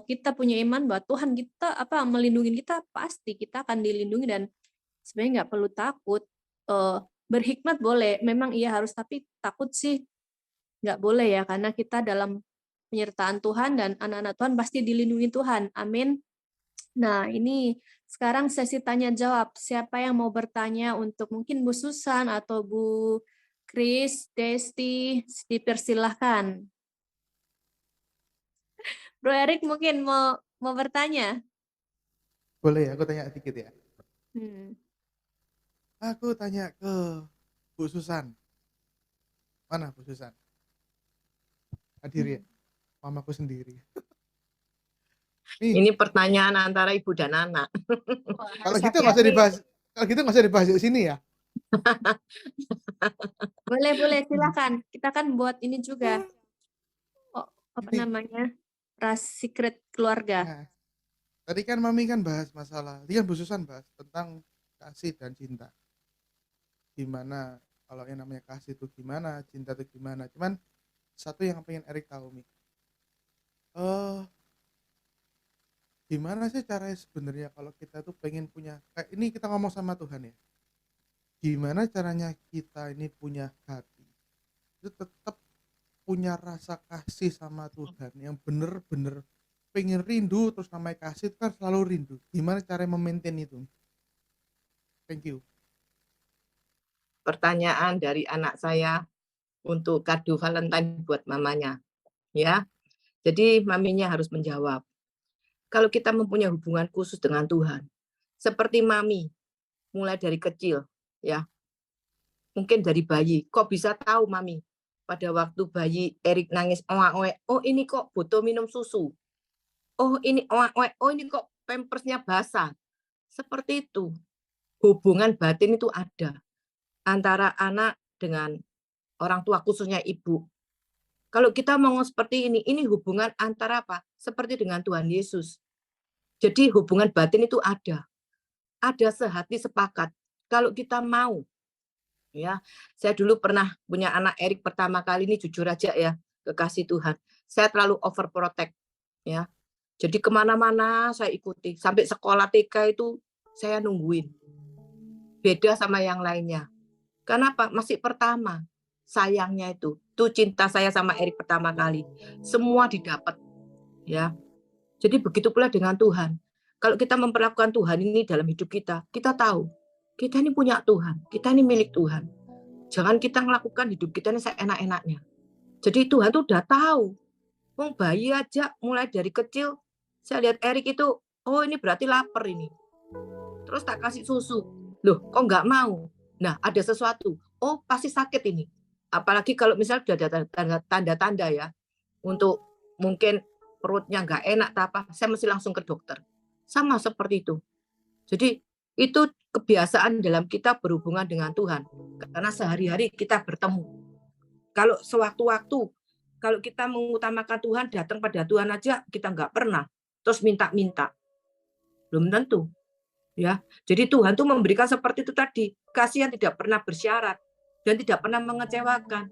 kita punya iman bahwa Tuhan kita melindungi kita, pasti kita akan dilindungi, dan sebenarnya nggak perlu takut. Berhikmat boleh, memang iya harus, tapi takut sih nggak boleh ya, karena kita dalam penyertaan Tuhan dan anak-anak Tuhan pasti dilindungi Tuhan. Amin. Nah, ini sekarang sesi tanya jawab. Siapa yang mau bertanya untuk mungkin Bu Susan atau Bu Chris, Desti, dipersilahkan. Bro Erik mungkin mau bertanya. Boleh ya, aku tanya dikit ya. Aku tanya ke Bu Susan. Mana Bu Susan? Hadir ya, mamaku sendiri. Ini pertanyaan antara ibu dan anak. Kalau gitu nggak usah dibahas. Kalau gitu nggak usah dibahas di sini ya. Boleh, silakan. Kita kan buat ini juga. Ras secret keluarga. Tadi kan Mami kan bahas masalah, tadi kan Bu Susan bahas tentang kasih dan cinta. Gimana kalau yang namanya kasih itu gimana, cinta itu gimana. Cuman satu yang pengen Erik tahu Mi. Eh, gimana sih caranya sebenarnya kalau kita tuh pengen punya kayak ini kita ngomong sama Tuhan ya. Gimana caranya kita ini punya hati itu tetap punya rasa kasih sama Tuhan yang bener-bener pengen rindu terus namanya kasih itu kan selalu rindu. Gimana cara memaintain itu? Thank you. Pertanyaan dari anak saya untuk kado Valentine buat mamanya. Ya, jadi maminya harus menjawab. Kalau kita mempunyai hubungan khusus dengan Tuhan, seperti mami, mulai dari kecil, ya, mungkin dari bayi. Kok bisa tahu mami? Pada waktu bayi Erik nangis, oh ini kok butuh minum susu. Oh ini oh ini kok pampersnya basah. Seperti itu. Hubungan batin itu ada antara anak dengan orang tua, khususnya ibu. Kalau kita mau seperti ini hubungan antara apa? Seperti dengan Tuhan Yesus. Jadi hubungan batin itu ada sehati sepakat. Kalau kita mau, ya, saya dulu pernah punya anak Erik pertama kali ini, jujur aja ya, kekasih Tuhan. Saya terlalu overprotect, ya. Jadi kemana-mana saya ikuti, sampai sekolah TK itu saya nungguin. Beda sama yang lainnya. Kenapa? Masih pertama. Sayangnya itu cinta saya sama Erik pertama kali. Semua didapat, ya. Jadi begitu pula dengan Tuhan. Kalau kita memperlakukan Tuhan ini dalam hidup kita, kita tahu kita ini punya Tuhan, kita ini milik Tuhan. Jangan kita melakukan hidup kita ini seenak-enaknya. Jadi Tuhan tuh udah tahu. Wong bayi aja mulai dari kecil, saya lihat Erik itu, oh ini berarti lapar ini. Terus tak kasih susu. Loh, kok nggak mau? Nah, ada sesuatu. Oh, pasti sakit ini. Apalagi kalau misalnya sudah ada tanda-tanda ya, untuk mungkin perutnya nggak enak atau apa, saya mesti langsung ke dokter. Sama seperti itu. Jadi itu kebiasaan dalam kita berhubungan dengan Tuhan. Karena sehari-hari kita bertemu. Kalau sewaktu-waktu, kalau kita mengutamakan Tuhan, datang pada Tuhan aja kita nggak pernah. Terus minta-minta. Belum tentu. Ya, jadi Tuhan tuh memberikan seperti itu tadi. Kasih yang tidak pernah bersyarat dan tidak pernah mengecewakan.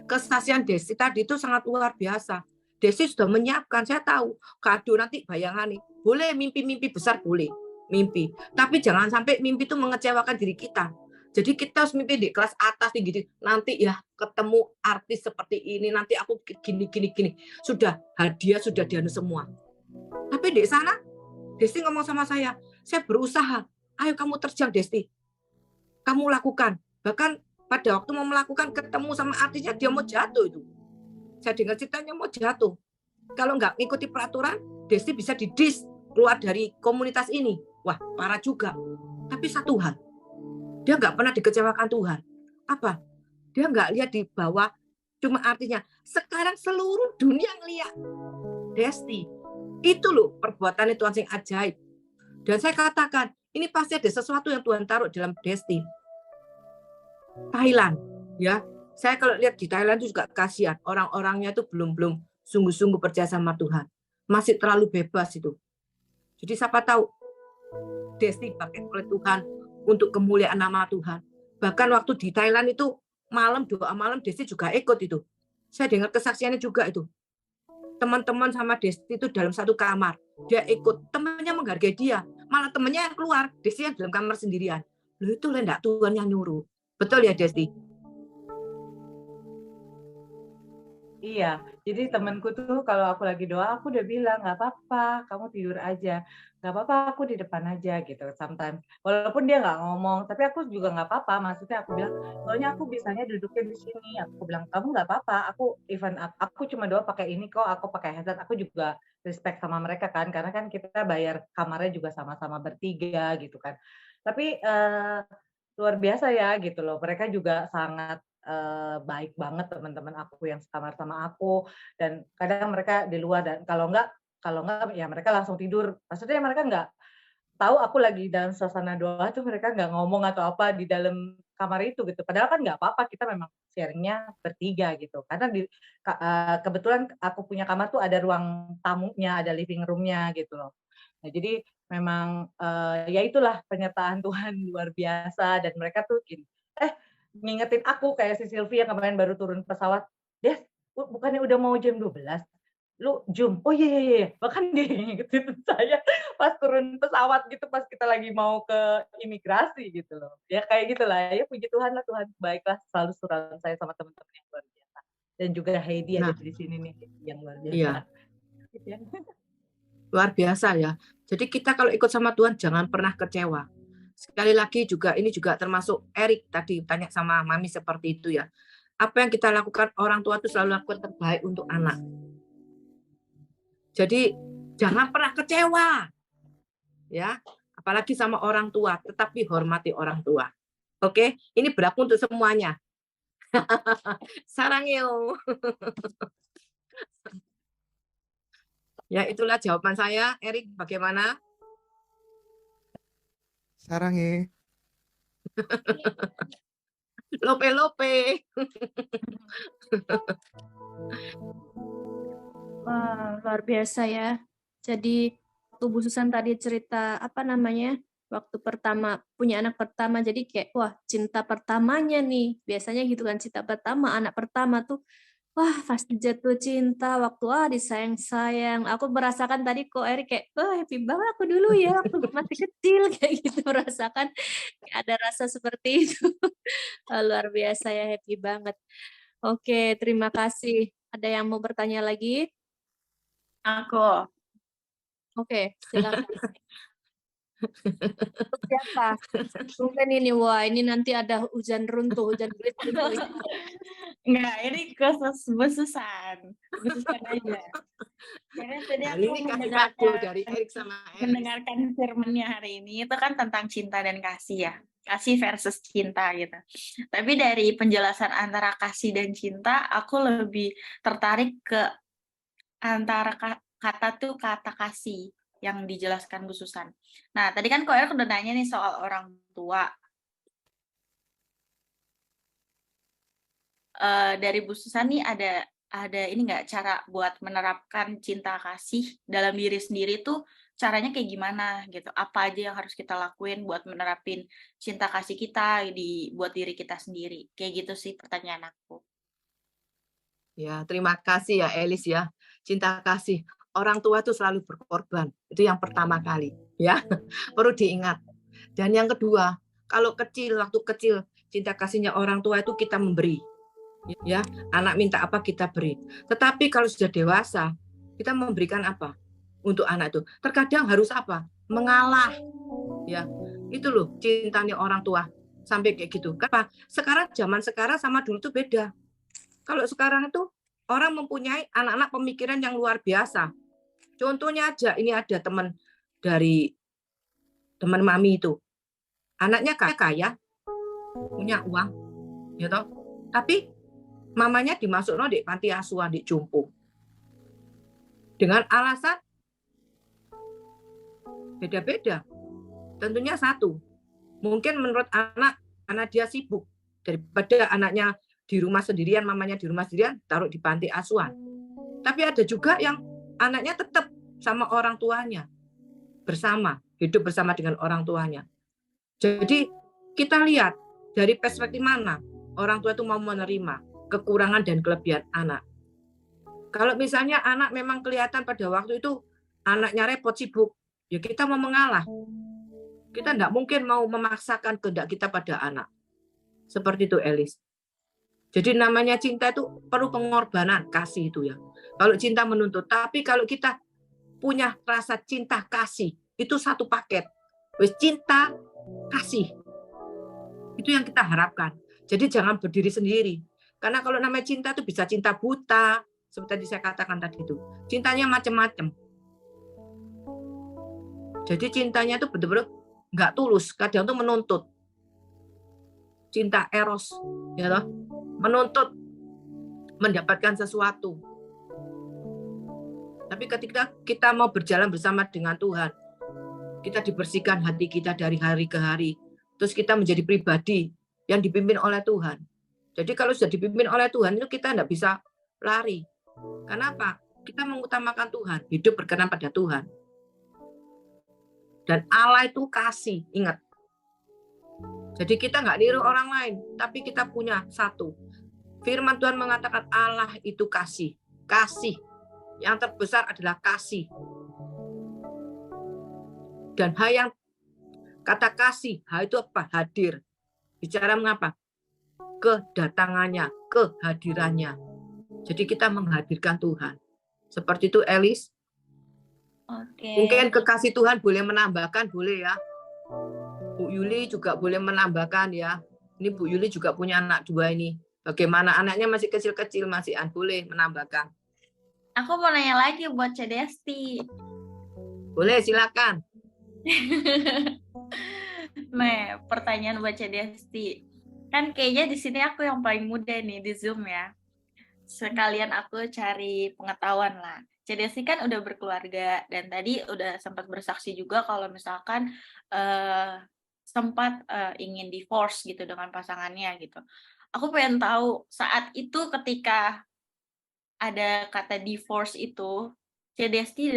Kesaksian Desi tadi itu sangat luar biasa. Desi sudah menyiapkan, saya tahu, kado nanti bayangan nih. Boleh mimpi-mimpi besar, boleh mimpi. Tapi jangan sampai mimpi itu mengecewakan diri kita. Jadi kita harus mimpi di kelas atas tinggi. Nanti ya ketemu artis seperti ini, nanti aku gini. Sudah hadiah, sudah dianu semua. Tapi di sana, Desi ngomong sama saya berusaha. Ayo kamu terjang Desti. Kamu lakukan. Bahkan pada waktu mau melakukan ketemu sama artisnya, dia mau jatuh itu. Saya dengar ceritanya mau jatuh. Kalau nggak ngikuti peraturan, Desti bisa didis keluar dari komunitas ini. Wah, parah juga. Tapi satu hal, dia nggak pernah dikecewakan Tuhan. Apa? Dia nggak lihat di bawah, cuma artinya sekarang seluruh dunia ngeliat Desti. Itu loh perbuatannya Tuhan yang ajaib. Dan saya katakan, ini pasti ada sesuatu yang Tuhan taruh dalam Desti. Thailand, ya. Saya kalau lihat di Thailand itu juga kasihan, orang-orangnya itu belum sungguh-sungguh percaya sama Tuhan. Masih terlalu bebas itu. Jadi siapa tahu Desti pakai oleh Tuhan untuk kemuliaan nama Tuhan. Bahkan waktu di Thailand itu malam doa malam Desti juga ikut itu. Saya dengar kesaksiannya juga itu. Teman-teman sama Desti itu dalam satu kamar. Dia ikut, temannya menghargai dia. Malah temannya yang keluar, Desti yang dalam kamar sendirian. Loh itu enggak Tuhan yang nyuruh. Betul ya Desti? Iya, jadi temanku tuh kalau aku lagi doa, aku udah bilang, nggak apa-apa, kamu tidur aja. Nggak apa-apa, aku di depan aja gitu, sometimes. Walaupun dia nggak ngomong, tapi aku juga nggak apa-apa. Maksudnya aku bilang, soalnya aku bisanya duduknya di sini. Aku bilang, kamu nggak apa-apa, aku cuma doa pakai ini kok, aku pakai headset. Aku juga respect sama mereka kan, karena kan kita bayar kamarnya juga sama-sama bertiga gitu kan. Tapi luar biasa ya gitu loh, mereka juga sangat baik banget teman-teman aku yang sekamar sama aku, dan kadang mereka di luar, dan kalau enggak ya mereka langsung tidur. Maksudnya mereka enggak tahu aku lagi dalam suasana doa tuh, mereka enggak ngomong atau apa di dalam kamar itu gitu. Padahal kan enggak apa-apa, kita memang sharing-nya bertiga gitu. Karena kebetulan aku punya kamar tuh ada ruang tamunya, ada living room-nya gitu loh. Nah, jadi memang ya itulah penyertaan Tuhan luar biasa, dan mereka tuh gini, ngingetin aku kayak si Sylvia kemarin baru turun pesawat, "Des, bukannya udah mau jam 12? Lu Zoom?" "Oh iya iya iya." Bahkan dia ngingetin saya pas turun pesawat gitu, pas kita lagi mau ke imigrasi gitu loh. Ya kayak gitulah, ya puji Tuhan lah, Tuhan baiklah selalu surround saya sama teman-teman yang luar biasa. Dan juga Heidi ada Nah, di sini nih yang luar biasa. iya, Gitu ya. luar biasa ya. Jadi kita kalau ikut sama Tuhan jangan pernah kecewa. Sekali lagi juga ini juga termasuk Erik tadi tanya sama Mami seperti itu ya. Apa yang kita lakukan, orang tua itu selalu lakukan terbaik untuk anak. Jadi jangan pernah kecewa, ya, apalagi sama orang tua, tetapi hormati orang tua. Oke, ini berlaku untuk semuanya. Sarangyo. Ya, itulah jawaban saya. Erik, bagaimana? Sarange. Lope-lope. Wah, luar biasa ya. Jadi waktu Bu Susan tadi cerita apa namanya? Waktu pertama punya anak pertama, jadi kayak wah cinta pertamanya nih. Biasanya gitu kan, cinta pertama, anak pertama tuh wah pasti jatuh cinta waktu disayang-sayang. Aku merasakan tadi kok Erik kayak wah happy banget aku dulu ya waktu masih kecil kayak gitu merasakan ada rasa seperti itu. Luar biasa ya, happy banget. Oke, terima kasih. Ada yang mau bertanya lagi? Aku. Oke, silakan. Untuk siapa? Mungkin ini, wah ini nanti ada hujan runtuh, hujan duit runtuh. Enggak, ini khusus Bu Susan. Bu Susan aja. Karena tadi Nah, aku ini kasih kado dari Erik sama Eris. mendengarkan firman-Nya hari ini itu kan tentang cinta dan kasih ya. Kasih versus cinta gitu. Tapi dari penjelasan antara kasih dan cinta, aku lebih tertarik ke antara kata tuh kata kasih yang dijelaskan Bu Susan. Nah, tadi kan Ko Erik udah nanya nih soal orang tua. Dari Bu Susan nih ada ini nggak cara buat menerapkan cinta kasih dalam diri sendiri tuh caranya kayak gimana gitu? Apa aja yang harus kita lakuin buat menerapin cinta kasih kita buat diri kita sendiri? Kayak gitu sih pertanyaan aku. Ya, terima kasih ya Elis ya. Cinta kasih. Orang tua itu selalu berkorban. Itu yang pertama kali, ya. Perlu diingat. Dan yang kedua, kalau waktu kecil, cinta kasihnya orang tua itu kita memberi. Ya, anak minta apa kita beri. Tetapi kalau sudah dewasa, kita memberikan apa untuk anak itu? Terkadang harus apa? Mengalah. Ya, itu loh cintanya orang tua. Sampai kayak gitu. Kenapa? Zaman sekarang sama dulu tuh beda. Kalau sekarang itu orang mempunyai anak-anak pemikiran yang luar biasa. Contohnya aja, ini ada teman mami itu. Anaknya kaya, punya uang, ya toh. Tapi mamanya dimasukkan di panti asuhan, di jompo. Dengan alasan beda-beda. Tentunya satu, mungkin menurut anak, karena dia sibuk, daripada anaknya di rumah sendirian, mamanya di rumah sendirian, taruh di panti asuhan. Tapi ada juga yang anaknya tetap sama orang tuanya, hidup bersama dengan orang tuanya. Jadi kita lihat dari perspektif mana orang tua itu mau menerima kekurangan dan kelebihan anak. Kalau misalnya anak memang kelihatan pada waktu itu anaknya repot sibuk, ya kita mau mengalah. Kita tidak mungkin mau memaksakan kehendak kita pada anak. Seperti itu, Elis. Jadi namanya cinta itu perlu pengorbanan, kasih itu ya. Kalau cinta menuntut, tapi kalau kita punya rasa cinta kasih, itu satu paket. Cinta, kasih. Itu yang kita harapkan. Jadi jangan berdiri sendiri. Karena kalau namanya cinta itu bisa cinta buta, seperti saya katakan tadi itu. Cintanya macam-macam. Jadi cintanya itu betul-betul nggak tulus, kadang itu menuntut. Cinta eros, ya loh, menuntut mendapatkan sesuatu. Tapi ketika kita mau berjalan bersama dengan Tuhan, kita dibersihkan hati kita dari hari ke hari, terus kita menjadi pribadi yang dipimpin oleh Tuhan. Jadi kalau sudah dipimpin oleh Tuhan, itu kita tidak bisa lari. Kenapa? Kita mengutamakan Tuhan, hidup berkenan pada Tuhan. Dan Allah itu kasih, ingat. Jadi kita nggak niru orang lain, tapi kita punya satu. Firman Tuhan mengatakan Allah itu kasih. Kasih. Yang terbesar adalah kasih. Dan yang kata kasih, itu apa? Hadir. Bicara mengapa? Kedatangannya, kehadirannya. Jadi kita menghadirkan Tuhan. Seperti itu, Elis. Oke. Mungkin kekasih Tuhan boleh menambahkan, boleh ya. Bu Yuli juga boleh menambahkan ya. Ini Bu Yuli juga punya anak 2 ini. Bagaimana anaknya masih kecil-kecil, masih boleh menambahkan. Aku mau nanya lagi buat Cedesti. Boleh, silakan. Nah, pertanyaan buat Cedesti. Kan kayaknya di sini aku yang paling muda nih di Zoom ya. Sekalian aku cari pengetahuan lah. Cedesti kan udah berkeluarga dan tadi udah sempat bersaksi juga kalau misalkan sempat ingin divorce gitu dengan pasangannya gitu. Aku pengen tahu saat itu ketika ada kata divorce itu, Cedesti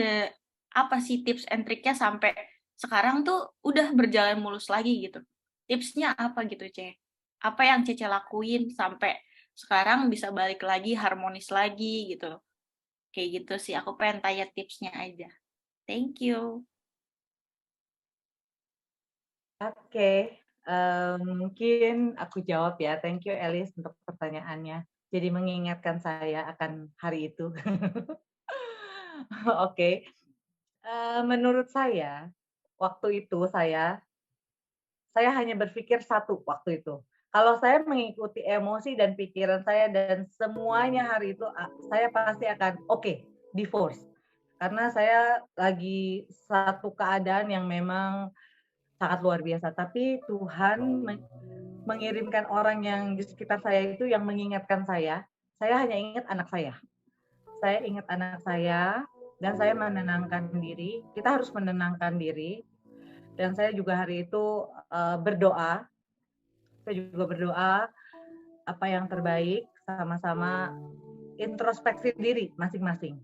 apa sih tips and triknya sampai sekarang tuh udah berjalan mulus lagi gitu. Tipsnya apa gitu, Ce? Apa yang Cece lakuin sampai sekarang bisa balik lagi, harmonis lagi gitu. Kayak gitu sih, aku pengen tanya tipsnya aja. Thank you. Oke, mungkin aku jawab ya. Thank you Elis untuk pertanyaannya. Jadi mengingatkan saya akan hari itu. Oke, menurut saya waktu itu saya hanya berpikir satu waktu itu. Kalau saya mengikuti emosi dan pikiran saya dan semuanya hari itu, saya pasti akan oke, divorce. Karena saya lagi satu keadaan yang memang sangat luar biasa. Tapi Tuhan mengirimkan orang yang di sekitar saya itu yang mengingatkan saya hanya ingat anak saya. Saya ingat anak saya dan saya menenangkan diri. Kita harus menenangkan diri. Dan saya juga hari itu berdoa. Saya juga berdoa apa yang terbaik, sama-sama introspeksi diri masing-masing.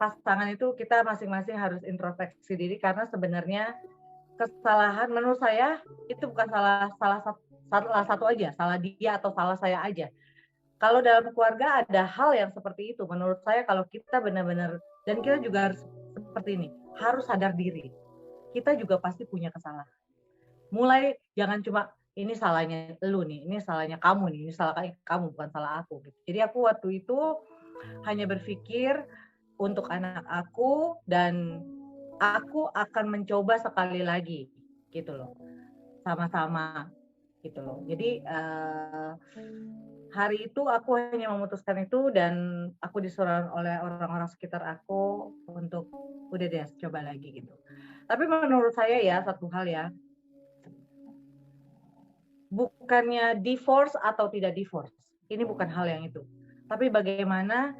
Pasangan itu kita masing-masing harus introspeksi diri karena sebenarnya kesalahan menurut saya itu bukan salah satu aja, salah dia atau salah saya aja. Kalau dalam keluarga ada hal yang seperti itu, menurut saya kalau kita benar-benar, dan kita juga harus seperti ini, harus sadar diri. Kita juga pasti punya kesalahan. Mulai jangan cuma ini salahnya lu nih, ini salahnya kamu nih, ini salah kamu bukan salah aku. Jadi aku waktu itu hanya berpikir untuk anak aku dan aku akan mencoba sekali lagi gitu loh, sama-sama gitu loh. Jadi hari itu aku hanya memutuskan itu dan aku disuruh oleh orang-orang sekitar aku untuk udah deh coba lagi gitu. Tapi menurut saya ya satu hal ya, bukannya divorce atau tidak divorce, ini bukan hal yang itu. Tapi bagaimana,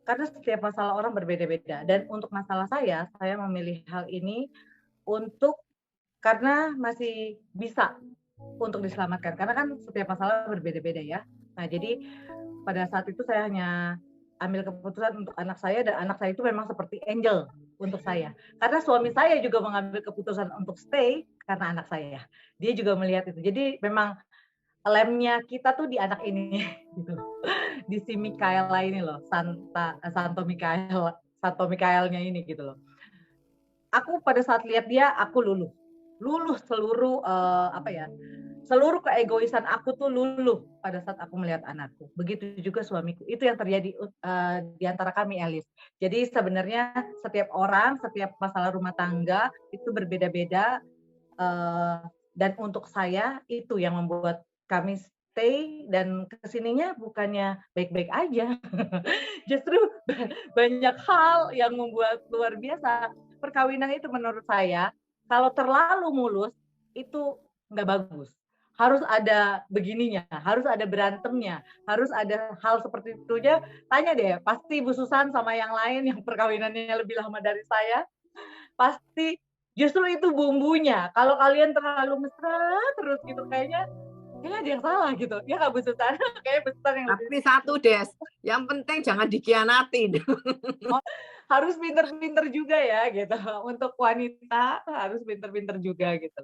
karena setiap masalah orang berbeda-beda. Dan untuk masalah saya memilih hal ini karena masih bisa untuk diselamatkan. Karena kan setiap masalah berbeda-beda ya. Nah jadi pada saat itu saya hanya ambil keputusan untuk anak saya dan anak saya itu memang seperti angel untuk saya. Karena suami saya juga mengambil keputusan untuk stay karena anak saya. Dia juga melihat itu. Jadi memang lemnya kita tuh di anak ini gitu. Di si Mikaela ini loh, Santo Mikaelnya ini gitu loh. Aku pada saat lihat dia, aku luluh seluruh seluruh keegoisan aku tuh luluh pada saat aku melihat anakku. Begitu juga suamiku. Itu yang terjadi di antara kami, Elis. Jadi sebenarnya setiap orang, setiap masalah rumah tangga itu berbeda-beda. Dan untuk saya itu yang membuat kami stay dan kesininya bukannya baik-baik aja. Justru banyak hal yang membuat luar biasa. Perkawinan itu menurut saya, kalau terlalu mulus, itu nggak bagus. Harus ada begininya, harus ada berantemnya, harus ada hal seperti itu aja. Tanya deh, pasti Bu Susan sama yang lain yang perkawinannya lebih lama dari saya, pasti justru itu bumbunya. Kalau kalian terlalu mesra terus gitu, kayaknya ada yang salah gitu. Ya nggak Bu Susan? Kayaknya Bu Susan yang Tapi satu Des, yang penting jangan dikhianatin. harus pinter-pinter juga ya gitu. Untuk wanita harus pinter-pinter juga gitu.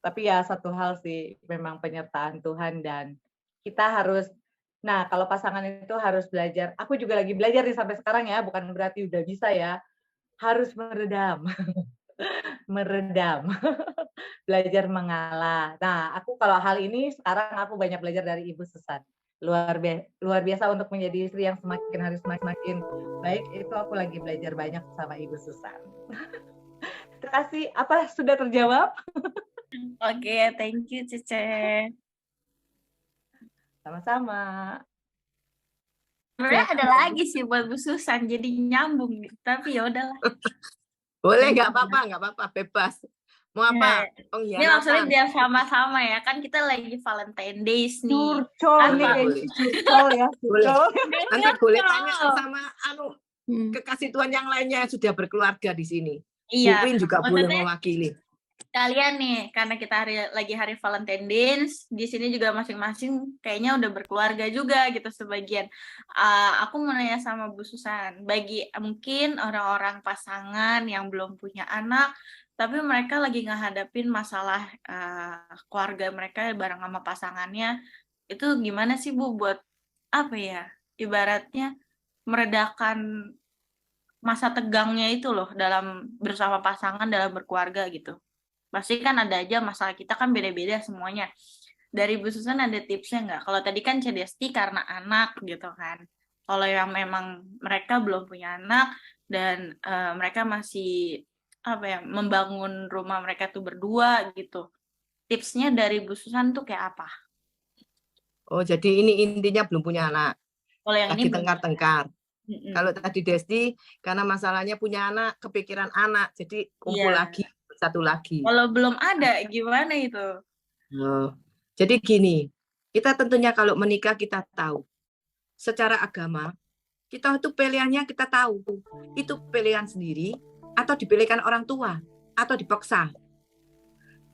Tapi ya satu hal sih, memang penyertaan Tuhan dan kita harus, nah kalau pasangan itu harus belajar, aku juga lagi belajar nih sampai sekarang ya, bukan berarti udah bisa ya, harus meredam, meredam, belajar mengalah. Nah, aku kalau hal ini sekarang aku banyak belajar dari Ibu Susan. Luar biasa untuk menjadi istri yang semakin hari semakin baik, itu aku lagi belajar banyak sama Ibu Susan. Terima kasih, apa sudah terjawab? Oke, thank you Cece. Sama-sama. Sebenarnya ada lagi sih buat Bu Susan, jadi nyambung nih. Tapi ya udahlah. Boleh, nggak apa-apa, bebas. Mau apa? Ini maksudnya biar sama-sama ya, kan kita lagi Valentine Days nih. Curcol nih, curcol ya. Curcol. Nanti boleh tanya sama kekasih Tuhan yang lainnya yang sudah berkeluarga di sini. Iya. Mungkin juga boleh mewakili. Kalian nih, karena kita lagi hari Valentine Days, di sini juga masing-masing kayaknya udah berkeluarga juga gitu sebagian. Aku mau nanya sama Bu Susan, bagi mungkin orang-orang pasangan yang belum punya anak, tapi mereka lagi ngehadapin masalah keluarga mereka bareng sama pasangannya, itu gimana sih Bu buat apa ya, ibaratnya meredakan masa tegangnya itu loh dalam bersama pasangan dalam berkeluarga gitu. Pasti kan ada aja masalah, kita kan beda-beda semuanya. Dari Bu Susan ada tipsnya nggak? Kalau tadi kan Cedesti karena anak gitu kan. Kalau yang memang mereka belum punya anak dan mereka masih membangun rumah mereka tuh berdua gitu. Tipsnya dari Bu Susan tuh kayak apa? Oh, jadi ini intinya belum punya anak. Kalau yang lagi ini tengkar-tengkar. Kalau tadi Desti karena masalahnya punya anak, kepikiran anak, jadi kumpul lagi. Satu lagi. Kalau belum ada, gimana itu? Jadi gini, kita tentunya kalau menikah kita tahu. Secara agama, kita itu pilihannya kita tahu. Itu pilihan sendiri, atau dipilihkan orang tua, atau dipaksa.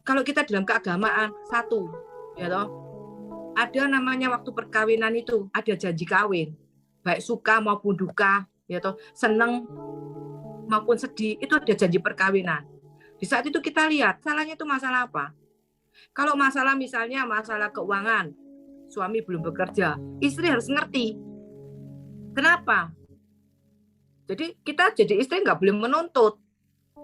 Kalau kita dalam keagamaan, satu, ya toh, ada namanya waktu perkawinan itu, ada janji kawin. Baik suka maupun duka, ya toh, seneng maupun sedih, itu ada janji perkawinan. Di saat itu kita lihat, salahnya itu masalah apa? Kalau masalah misalnya masalah keuangan, suami belum bekerja, istri harus ngerti. Kenapa? Jadi kita jadi istri nggak boleh menuntut.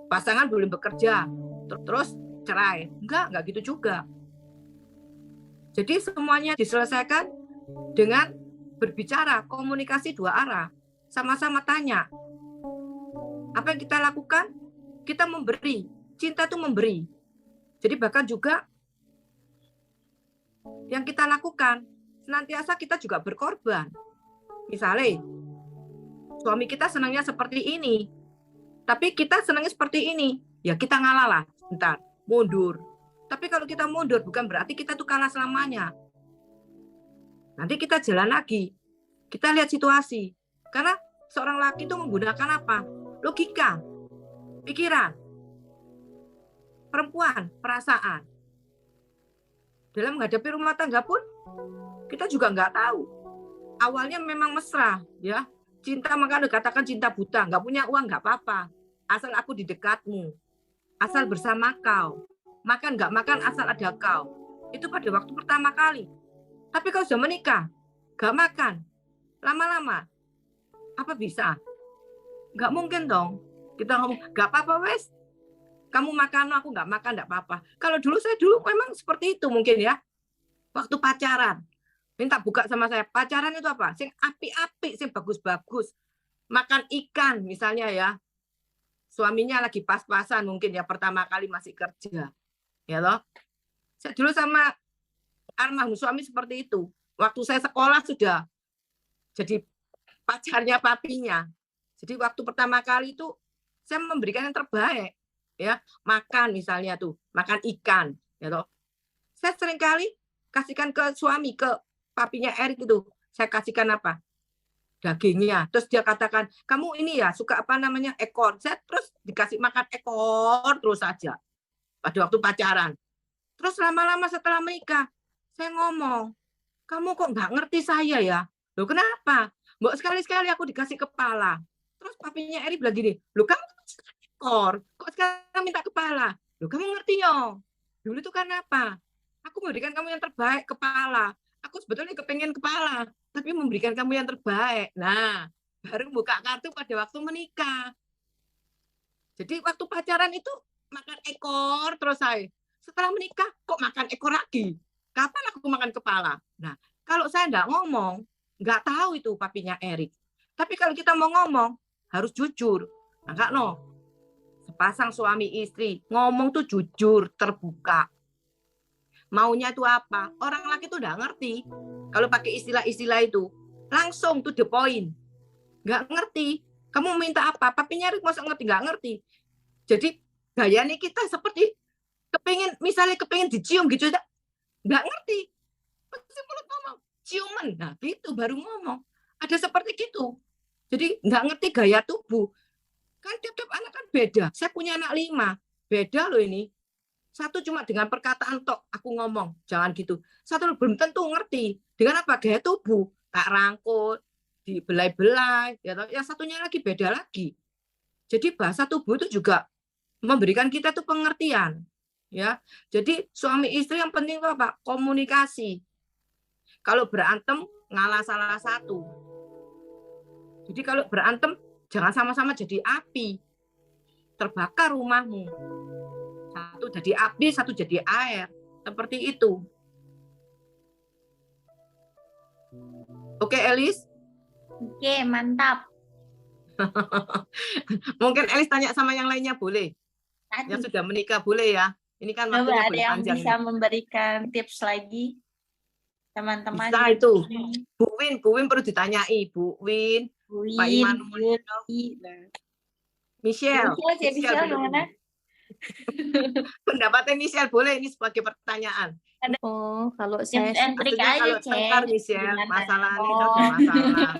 Pasangan belum bekerja, terus cerai. Enggak gitu juga. Jadi semuanya diselesaikan dengan berbicara, komunikasi dua arah. Sama-sama tanya. Apa yang kita lakukan? Kita memberi. Cinta itu memberi. Jadi bahkan juga yang kita lakukan, senantiasa kita juga berkorban. Misalnya, suami kita senangnya seperti ini, tapi kita senangnya seperti ini. Ya kita ngalah lah, bentar, mundur. Tapi kalau kita mundur, bukan berarti kita tuh kalah selamanya. Nanti kita jalan lagi. Kita lihat situasi. Karena seorang laki itu menggunakan apa? Logika, pikiran. Perempuan, perasaan. Dalam menghadapi rumah tangga pun kita juga nggak tahu. Awalnya memang mesra, ya. Cinta maka dikatakan cinta buta, nggak punya uang nggak apa-apa. Asal aku di dekatmu, asal bersama kau. Makan nggak makan asal ada kau. Itu pada waktu pertama kali. Tapi kalau sudah menikah, nggak makan, lama-lama, apa bisa? Nggak mungkin dong. Kita ngomong nggak apa-apa wes. Kamu makan, aku nggak makan, nggak apa-apa. Kalau saya dulu memang seperti itu mungkin ya. Waktu pacaran, minta buka sama saya. Pacaran itu apa? Sing api-api, sing bagus-bagus. Makan ikan misalnya ya. Suaminya lagi pas-pasan mungkin ya, pertama kali masih kerja. Ya loh. Saya dulu sama almarhum suami seperti itu. Waktu saya sekolah sudah jadi pacarnya papinya. Jadi waktu pertama kali itu saya memberikan yang terbaik. Ya, makan misalnya tuh, makan ikan, ya toh. Saya sering kali kasihkan ke suami, ke papinya Erik itu, saya kasihkan apa? Dagingnya. Terus dia katakan, kamu ini ya suka apa namanya ekor. Saya terus dikasih makan ekor terus saja. Pada waktu pacaran. Terus lama-lama setelah menikah, saya ngomong, kamu kok nggak ngerti saya ya? Loh kenapa? Mbok sekali-sekali aku dikasih kepala. Terus papinya Eri bilang gini, "Loh kamu ekor, kok sekarang minta kepala? Loh kamu ngerti yo? Dulu itu kan apa? Aku memberikan kamu yang terbaik, kepala. Aku sebetulnya kepengen kepala, tapi memberikan kamu yang terbaik." Nah, baru buka kartu pada waktu menikah. Jadi waktu pacaran itu makan ekor terus saya. Setelah menikah kok makan ekor lagi? Kapan aku makan kepala? Nah, kalau saya nggak ngomong, nggak tahu itu papinya Erik. Tapi kalau kita mau ngomong, harus jujur. Nah, Kak No, sepasang suami istri ngomong tuh jujur, terbuka. Maunya itu apa? Orang laki tuh nggak ngerti. Kalau pakai istilah-istilah itu, langsung to the point. Nggak ngerti. Kamu minta apa? Papinya Erik masa ngerti? Nggak ngerti. Jadi gayanya kita seperti misalnya kepingin dicium gitu, nggak ngerti. Pasti mulut ngomong, ciuman. Nah, gitu baru ngomong. Ada seperti gitu. Jadi nggak ngerti gaya tubuh. Kan tiap-tiap anak kan beda. Saya punya anak 5. Beda loh ini. Satu cuma dengan perkataan tok aku ngomong, jangan gitu. Satu belum tentu ngerti. Dengan apa? Gaya tubuh. Tak rangkul, dibelai-belai. Yang satunya lagi beda lagi. Jadi bahasa tubuh itu juga memberikan kita tuh pengertian, ya. Jadi suami istri yang penting itu apa? Komunikasi. Kalau berantem ngalah salah satu. Jadi kalau berantem jangan sama-sama jadi api, terbakar rumahmu. Satu jadi api, satu jadi air, seperti itu. Oke, Elis? Oke, mantap. Mungkin Elis tanya sama yang lainnya boleh? Yang sudah menikah boleh ya? Ini kan Coba waktunya ada boleh yang panjang. bisa memberikan tips lagi, teman-teman. Bisa itu. Bu Win perlu ditanyai. Bu Win, Pak Immanuel, Michelle. Michelle mana? Pendapatnya Michelle boleh ini sebagai pertanyaan. Oh, kalau saya kalau tengkar Michelle, masalah ini ada masalah.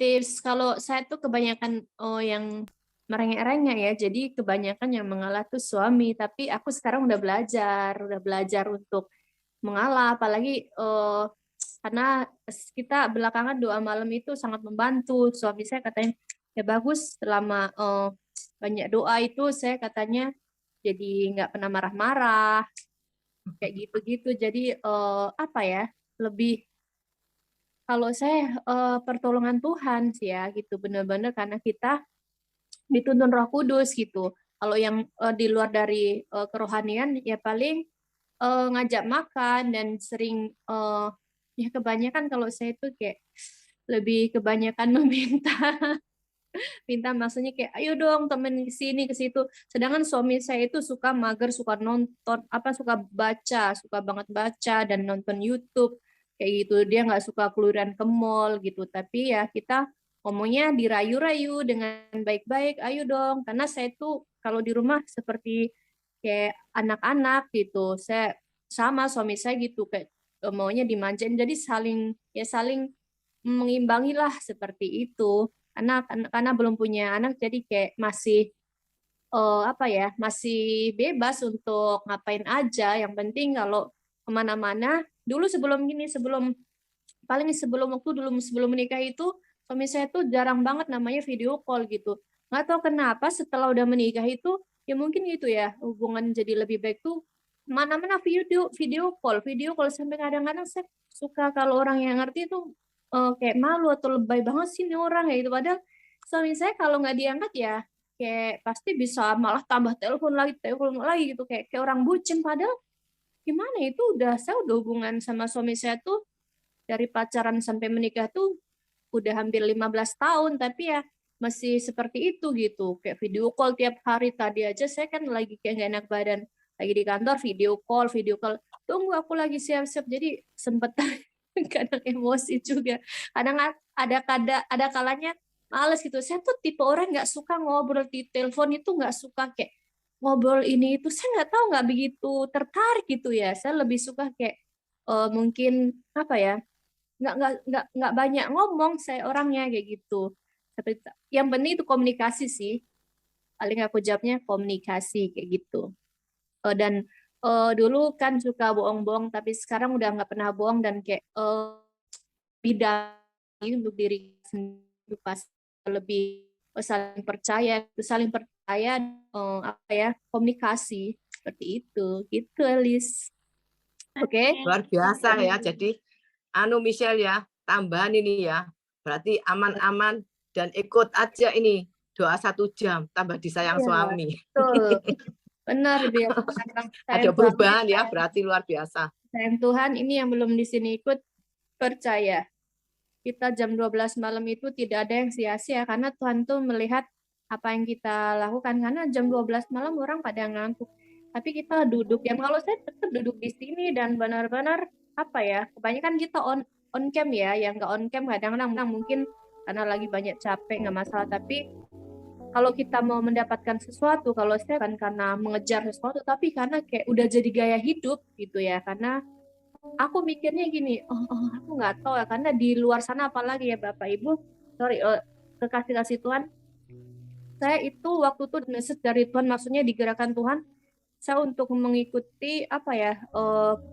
tips kalau saya tuh kebanyakan yang merengek-rengek ya. Jadi kebanyakan yang mengalah tuh suami, tapi aku sekarang udah belajar untuk mengalah, apalagi karena kita belakangan doa malam itu sangat membantu. Suami saya katanya, ya bagus selama banyak doa itu saya katanya jadi nggak pernah marah-marah kayak gitu-gitu. Jadi apa ya, lebih kalau saya pertolongan Tuhan sih ya gitu, benar-benar karena kita dituntun Roh Kudus gitu. Kalau yang di luar dari kerohanian ya paling ngajak makan dan sering ya kebanyakan kalau saya itu kayak lebih kebanyakan minta maksudnya kayak ayo dong temen ke sini ke situ. Sedangkan suami saya itu suka mager, suka nonton suka banget baca dan nonton YouTube kayak gitu. Dia nggak suka keluaran ke mall gitu. Tapi ya kita ngomongnya dirayu-rayu dengan baik-baik, ayo dong. Karena saya tuh kalau di rumah seperti kayak anak-anak gitu. Saya sama suami saya gitu kayak maunya dimanjain. Jadi saling mengimbangi lah seperti itu. Karena belum punya anak jadi kayak masih apa ya, masih bebas untuk ngapain aja. Yang penting kalau kemana-mana dulu sebelum sebelum menikah itu suami saya tuh jarang banget namanya video call gitu. Nggak tahu kenapa setelah udah menikah itu ya mungkin gitu ya, hubungan jadi lebih baik tuh mana-mana video call sampai kadang-kadang saya suka kalau orang yang ngerti itu kayak malu atau lebay banget sih nih orang kayak gitu. Padahal suami saya kalau nggak diangkat ya kayak pasti bisa malah tambah telepon lagi gitu kayak orang bucin. Padahal gimana itu saya udah hubungan sama suami saya tuh dari pacaran sampai menikah tuh udah hampir 15 tahun, tapi ya masih seperti itu gitu. Kayak video call tiap hari. Tadi aja saya kan lagi kayak nggak enak badan, lagi di kantor video call. Tunggu aku lagi siap-siap. Jadi sempet kadang emosi juga. Kadang ada kalanya males gitu. Saya tuh tipe orang nggak suka ngobrol di telepon, itu nggak suka kayak ngobrol ini itu. Saya nggak tahu, nggak begitu tertarik gitu ya. Saya lebih suka kayak mungkin apa ya, nggak banyak ngomong saya orangnya kayak gitu. Yang penting itu komunikasi sih. Paling aku jawabnya komunikasi kayak gitu. Dan dulu kan suka bohong-bohong, tapi sekarang udah nggak pernah bohong dan kayak bidang untuk diri sendiri pas lebih saling percaya, komunikasi seperti itu, gitu Elis. Oke. Luar biasa ya. Jadi Michelle ya, tambahan ini ya. Berarti aman-aman dan ikut aja ini doa 1 jam tambah disayang Iya, suami. betul. Benar, biar Ada perubahan ya, berarti luar biasa. sayang Tuhan. Ini yang belum di sini ikut, percaya. Kita jam 12 malam itu tidak ada yang sia-sia, karena Tuhan tuh melihat apa yang kita lakukan. Karena jam 12 malam orang pada ngantuk. Tapi kita duduk, ya kalau saya tetap duduk di sini dan benar-benar kebanyakan kita on cam ya, yang nggak on cam kadang-kadang mungkin karena lagi banyak capek nggak masalah. Tapi kalau kita mau mendapatkan sesuatu, kalau saya kan karena mengejar sesuatu, tapi karena kayak udah jadi gaya hidup gitu ya. Karena aku mikirnya gini, aku nggak tahu ya, karena di luar sana apalagi ya Bapak Ibu, kekasih Tuhan, saya itu waktu itu message dari Tuhan, maksudnya digerakkan Tuhan, saya untuk mengikuti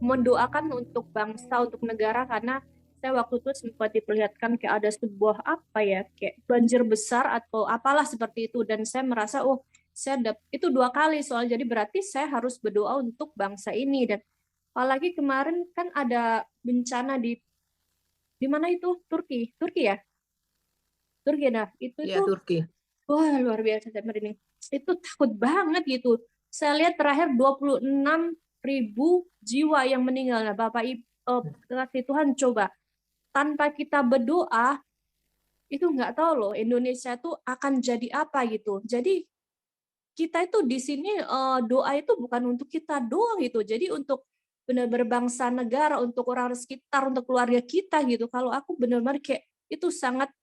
mendoakan untuk bangsa, untuk negara, karena saya waktu itu sempat diperlihatkan kayak ada sebuah kayak banjir besar atau apalah seperti itu, dan saya merasa itu 2 kali soal, jadi berarti saya harus berdoa untuk bangsa ini. Dan apalagi kemarin kan ada bencana di mana itu, Turki ya, itu Ya, Turki. wah luar biasa, saya merinding. Itu takut banget gitu. Saya lihat terakhir 26.000 jiwa yang meninggal. Nah, Bapak Ibu, kasih Tuhan, coba tanpa kita berdoa itu nggak tahu loh Indonesia tuh akan jadi apa gitu. Jadi kita itu di sini doa itu bukan untuk kita doang gitu. Jadi untuk benar-benar bangsa negara, untuk orang sekitar, untuk keluarga kita gitu. Kalau aku benar-benar kayak itu sangat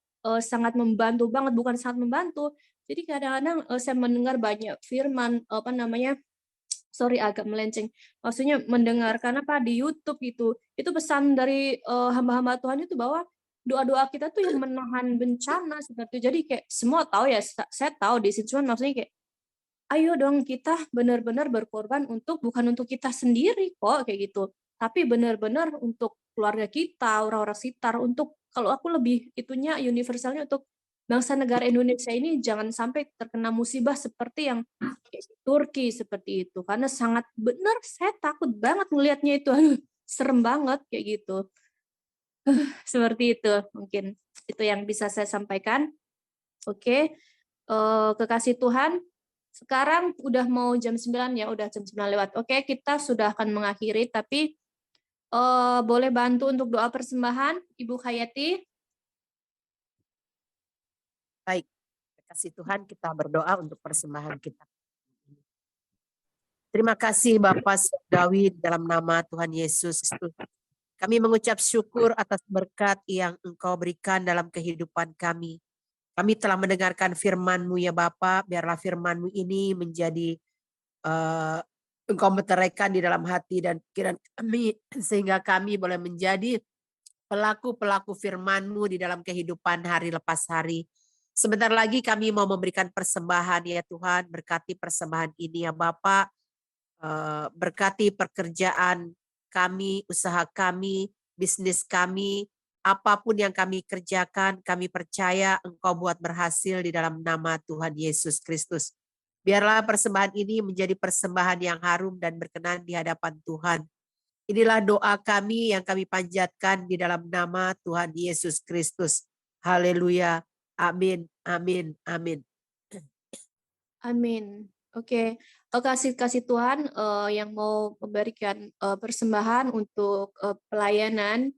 membantu banget, bukan sangat membantu. Jadi kadang-kadang saya mendengar banyak firman agak melenceng. Maksudnya mendengarkan di YouTube gitu. Itu pesan dari hamba-hamba Tuhan itu bahwa doa-doa kita tuh yang menahan bencana seperti itu. Jadi kayak semua tahu ya, saya tahu di situ, maksudnya kayak ayo dong kita benar-benar berkorban bukan untuk kita sendiri kok kayak gitu. Tapi benar-benar untuk keluarga kita, orang-orang sekitar, untuk kalau aku lebih itunya universalnya untuk bangsa negara Indonesia ini jangan sampai terkena musibah seperti yang Turki seperti itu. Karena sangat benar, saya takut banget melihatnya itu. Aduh, serem banget kayak gitu. Seperti itu mungkin. Itu yang bisa saya sampaikan. Oke. Kekasih Tuhan, sekarang udah mau jam 9 ya, udah jam 9 lewat. Oke, kita sudah akan mengakhiri, tapi boleh bantu untuk doa persembahan, Ibu Hayati? Baik, kasih Tuhan, kita berdoa untuk persembahan kita. Terima kasih Bapak Surgawi dalam nama Tuhan Yesus Kristus. Kami mengucap syukur atas berkat yang Engkau berikan dalam kehidupan kami. Kami telah mendengarkan firman-Mu ya Bapak, biarlah firman-Mu ini menjadi Engkau meteraikan di dalam hati dan pikiran kami, sehingga kami boleh menjadi pelaku-pelaku firman-Mu di dalam kehidupan hari lepas hari. Sebentar lagi kami mau memberikan persembahan ya Tuhan, berkati persembahan ini ya Bapak, berkati pekerjaan kami, usaha kami, bisnis kami, apapun yang kami kerjakan, kami percaya Engkau buat berhasil di dalam nama Tuhan Yesus Kristus. Biarlah persembahan ini menjadi persembahan yang harum dan berkenan di hadapan Tuhan. Inilah doa kami yang kami panjatkan di dalam nama Tuhan Yesus Kristus. Haleluya. Amin, amin, amin. Amin. Oke, kasih Tuhan yang mau memberikan persembahan untuk pelayanan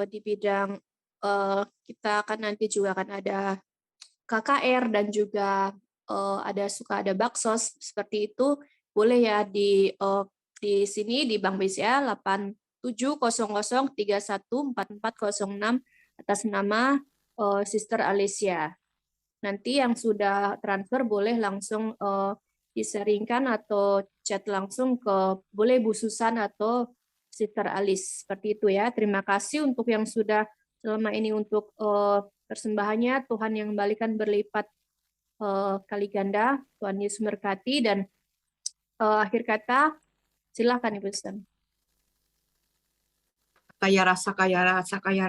di bidang kita akan nanti juga akan ada KKR dan juga ada baksos seperti itu, boleh ya di sini di Bank BCA 8700314406 atas nama Sister Alicia. Nanti yang sudah transfer boleh langsung diseringkan atau chat langsung ke boleh Bu Susan atau Sister Alice seperti itu ya. Terima kasih untuk yang sudah selama ini untuk persembahannya. Tuhan yang kembalikan berlipat kali ganda. Tuhan Yesus memberkati. Dan akhir kata silakan Ibu Susan. Kayara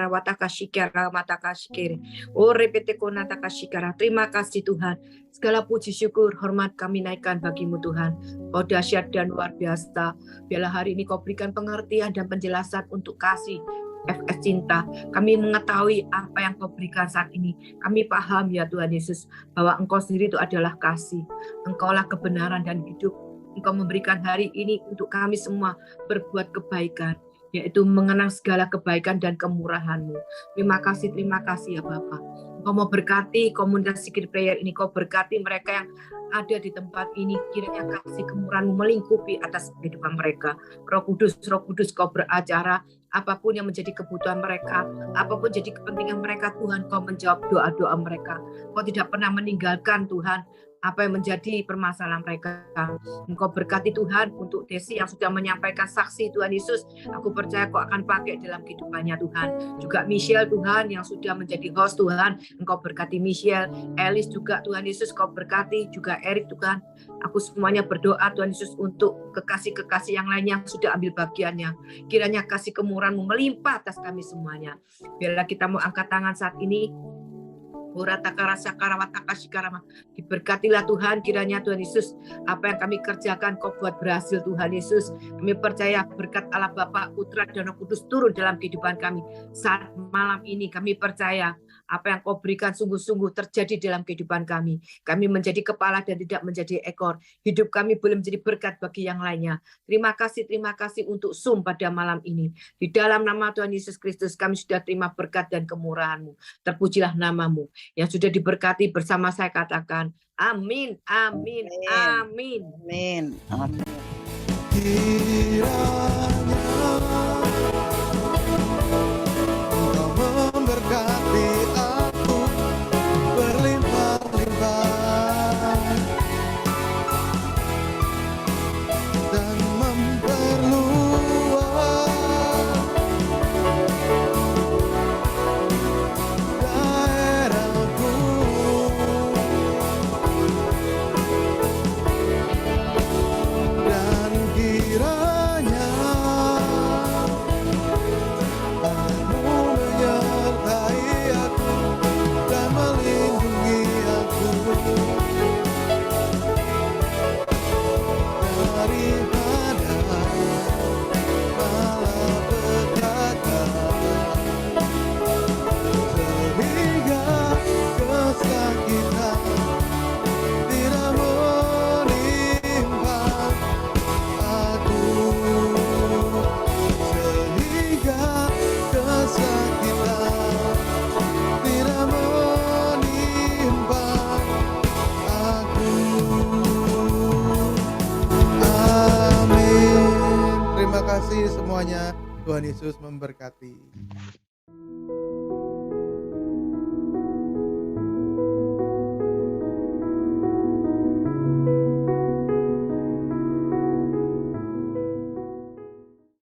wataka shikara mataka shikere. Oh repete konataka shikara. Terima kasih Tuhan. Segala puji syukur hormat kami naikkan bagimu Tuhan. Kau dahsyat dan luar biasa. Biarlah hari ini kau berikan pengertian dan penjelasan untuk kasih FS Cinta. Kami mengetahui apa yang kau berikan saat ini. Kami paham ya Tuhan Yesus bahwa Engkau sendiri itu adalah kasih. Engkaulah kebenaran dan hidup. Engkau memberikan hari ini untuk kami semua berbuat kebaikan, yaitu mengenang segala kebaikan dan kemurahan-Mu. Terima kasih ya Bapa. Kau mau berkati komunitas Secret Prayer ini, kau berkati mereka yang ada di tempat ini, kiranya kasih kemurahan-Mu melingkupi atas kehidupan mereka. Roh Kudus, kau beracara, apapun yang menjadi kebutuhan mereka, apapun jadi kepentingan mereka, Tuhan, kau menjawab doa-doa mereka. Kau tidak pernah meninggalkan Tuhan apa yang menjadi permasalahan mereka. Engkau berkati Tuhan untuk Desi yang sudah menyampaikan saksi Tuhan Yesus. Aku percaya kau akan pakai dalam kehidupannya Tuhan. Juga Michelle Tuhan yang sudah menjadi host Tuhan. Engkau berkati Michelle. Elis juga Tuhan Yesus kau berkati. Juga Erik Tuhan. Aku semuanya berdoa Tuhan Yesus untuk kekasih-kekasih yang lainnya yang sudah ambil bagiannya. Kiranya kasih kemurahan-Mu melimpah atas kami semuanya. Biarlah kita mau angkat tangan saat ini. Diberkatilah Tuhan, kiranya Tuhan Yesus apa yang kami kerjakan kau buat berhasil Tuhan Yesus. Kami percaya berkat Allah Bapa, Putra dan Roh Kudus turun dalam kehidupan kami saat malam ini. Kami percaya apa yang kau berikan sungguh-sungguh terjadi dalam kehidupan kami. Kami menjadi kepala dan tidak menjadi ekor. Hidup kami boleh menjadi berkat bagi yang lainnya. Terima kasih untuk Zoom pada malam ini. Di dalam nama Tuhan Yesus Kristus kami sudah terima berkat dan kemurahan-Mu. Terpujilah nama-Mu. Yang sudah diberkati bersama saya katakan amin, amin, amin. Amin. Amin. Kiranya Engkau memberkati aku berlimpah-limpah dan memperluas daerahku, dan kiranya tangan-Mu menyertai aku dan melindungi aku daripada malapetaka, sehingga kesakitan tidak menimpa aku, sehingga kesakitan tidak menimpa aku. Amin. Terima kasih semuanya. Tuhan Yesus memberkati.